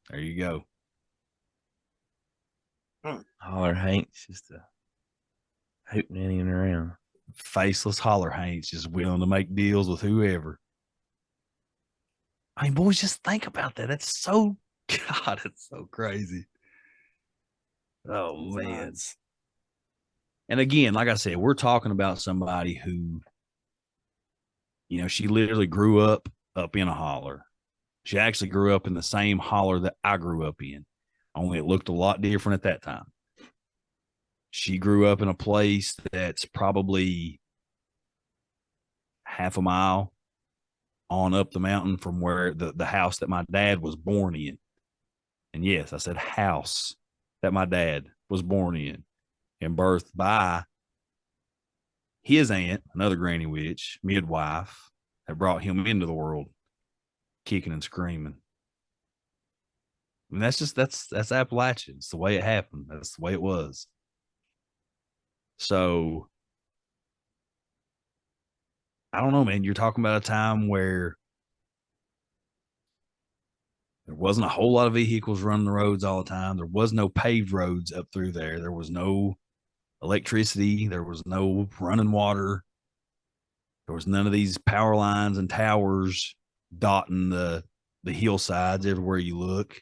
there you go. Holler haints, just a hooting in around. Faceless holler haints just willing to make deals with whoever. I mean, boys, just think about that. That's so, God, it's so crazy. Oh, man. And again, like I said, we're talking about somebody who, you know, she literally grew up in a holler. She actually grew up in the same holler that I grew up in, only it looked a lot different at that time. She grew up in a place that's probably half a mile on up the mountain from where the house that my dad was born in. And yes, I said house that my dad was born in and birthed by his aunt, another granny witch, midwife, that brought him into the world kicking and screaming. And that's Appalachian. It's the way it happened. That's the way it was. So I don't know, man. You're talking about a time where there wasn't a whole lot of vehicles running the roads all the time. There was no paved roads up through there. There was no electricity. There was no running water. There was none of these power lines and towers dotting the the hillsides everywhere you look.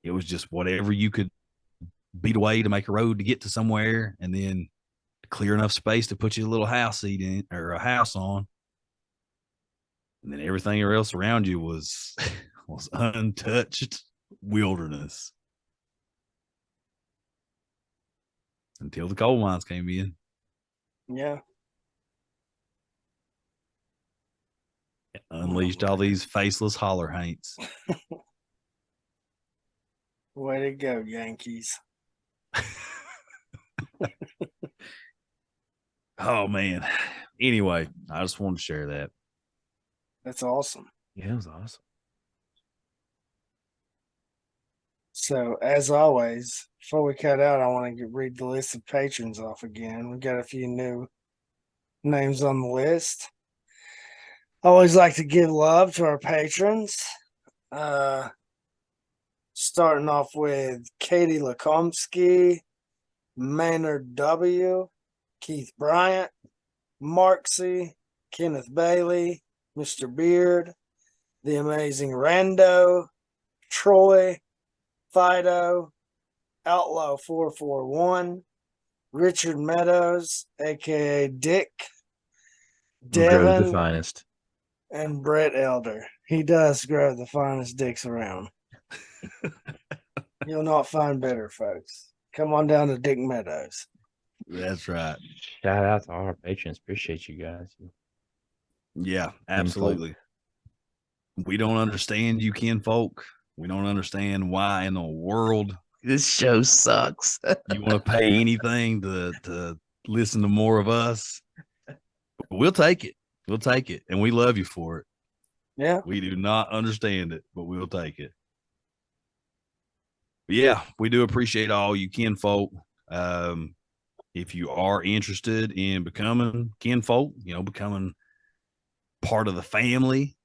It was just whatever you could beat away to make a road to get to somewhere, and then clear enough space to put you a little house seat in or a house on. And then everything else around you was was untouched wilderness until the coal mines came in. Yeah. Unleashed all these faceless holler haints. Way to go, Yankees. Oh man. Anyway, I just wanted to share that. That's awesome. Yeah, it was awesome. So, as always, before we cut out, I want to read the list of patrons off again. We got a few new names on the list. Always like to give love to our patrons. Starting off with Katie Lakomsky, Maynard W., Keith Bryant, Mark C., Kenneth Bailey, Mr. Beard, The Amazing Rando, Troy, Fido, Outlaw 441, Richard Meadows, aka Dick, Grow the Devin, finest. and Brett Elder. He does grow the finest dicks around. You'll not find better, folks. Come on down to Dick Meadows. That's right. Shout out to all our patrons. Appreciate you guys. Yeah, absolutely. We don't understand you kinfolk. We don't understand why in the world This show sucks. you want to pay anything to listen to more of us. We'll take it. We'll take it. And we love you for it. Yeah. We do not understand it, but we'll take it. But yeah, we do appreciate all you kinfolk. If you are interested in becoming kinfolk, becoming part of the family,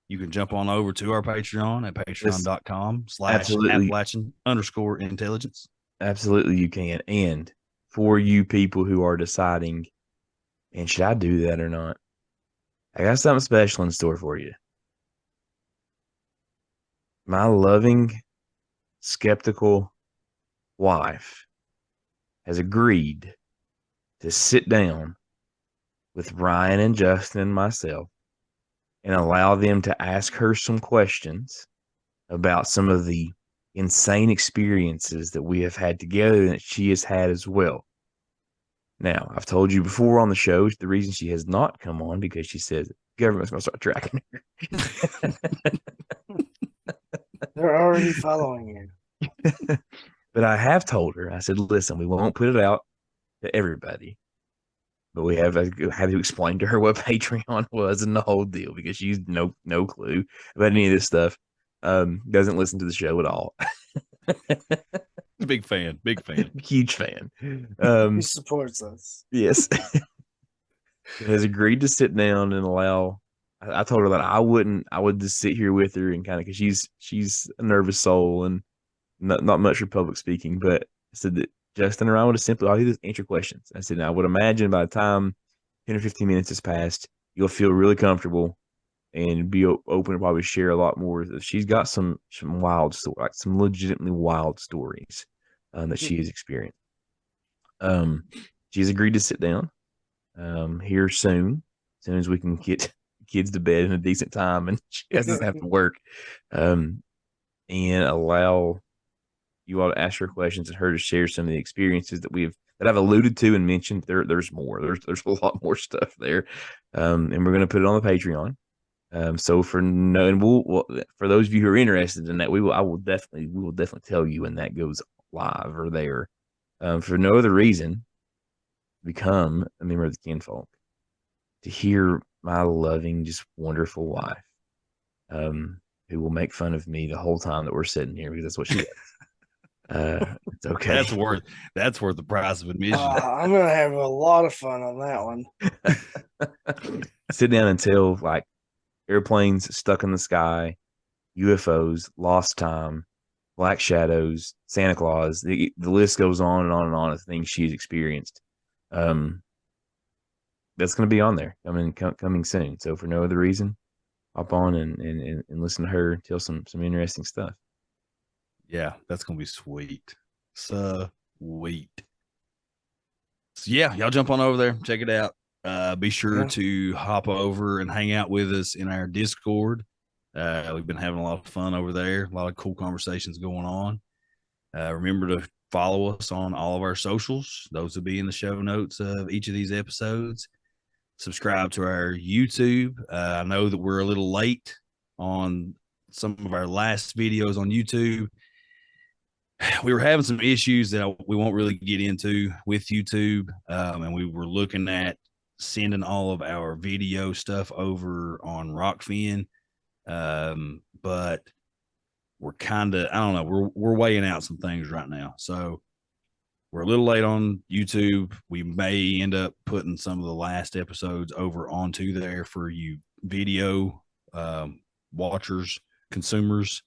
you can jump on over to our Patreon at patreon.com/Appalachian_intelligence. Absolutely, you can. And for you people who are deciding, and should I do that or not? I got something special in store for you. My loving, skeptical wife has agreed to sit down with Ryan and Justin and myself and allow them to ask her some questions about some of the insane experiences that we have had together and that she has had as well. Now, I've told you before on the show, the reason she has not come on because she says the government's going to start tracking her. They're already following you. But I have told her, I said, listen, we won't put it out to everybody. But we have had to explain to her what Patreon was and the whole deal because she's no clue about any of this stuff. Doesn't listen to the show at all. Big fan. Huge fan. He supports us. Yes. Has agreed to sit down and allow. I told her that I would just sit here with her and kind of, because she's a nervous soul and not much for public speaking, but I said that Justin and I would have simply, all you do is answer questions. I said, now I would imagine by the time 10 or 15 minutes has passed, you'll feel really comfortable and be open to probably share a lot more. She's got some wild stories, like some legitimately wild stories that she has experienced. She's agreed to sit down here soon as we can get kids to bed in a decent time and she doesn't have to work, and allow you all to ask her questions and her to share some of the experiences that I've alluded to and mentioned. There's more. There's a lot more stuff there, and we're going to put it on the Patreon. So for those of you who are interested in that, we will definitely tell you when that goes live or there. For no other reason, become a member of the kinfolk to hear my loving, just wonderful wife, who will make fun of me the whole time that we're sitting here because that's what she does. It's okay. That's worth the price of admission. I'm gonna have a lot of fun on that one. Sit down and tell like airplanes stuck in the sky, UFOs, lost time, black shadows, Santa Claus. The list goes on and on and on of things she's experienced. That's going to be on there coming soon. So for no other reason, hop on and listen to her tell some interesting stuff. Yeah, that's gonna be sweet. Sweet. So yeah, y'all jump on over there, check it out. Be sure to hop over and hang out with us in our Discord. We've been having a lot of fun over there, a lot of cool conversations going on. Remember to follow us on all of our socials. Those will be in the show notes of each of these episodes. Subscribe to our YouTube. I know that we're a little late on some of our last videos on YouTube. We were having some issues that we won't really get into with YouTube. And we were looking at sending all of our video stuff over on Rockfin. But we're kind of, I don't know, we're weighing out some things right now. So we're a little late on YouTube. We may end up putting some of the last episodes over onto there for you video watchers, consumers.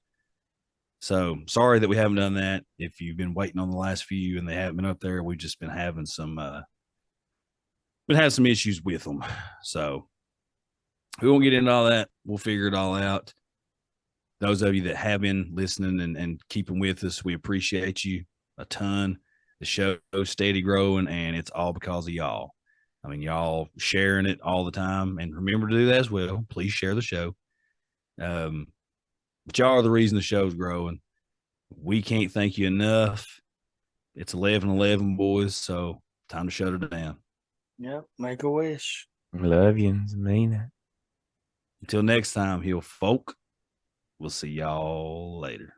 So sorry that we haven't done that. If you've been waiting on the last few and they haven't been up there, we've just been having some issues with them. So we won't get into all that. We'll figure it all out. Those of you that have been listening and keeping with us, we appreciate you a ton. The show is steady growing, and it's all because of y'all. I mean, y'all sharing it all the time. And remember to do that as well. Please share the show. But y'all are the reason the show's growing. We can't thank you enough. It's 11:11, boys, so time to shut it down. Yep, make a wish. Love you. Mean it. Until next time, heel folk. We'll see y'all later.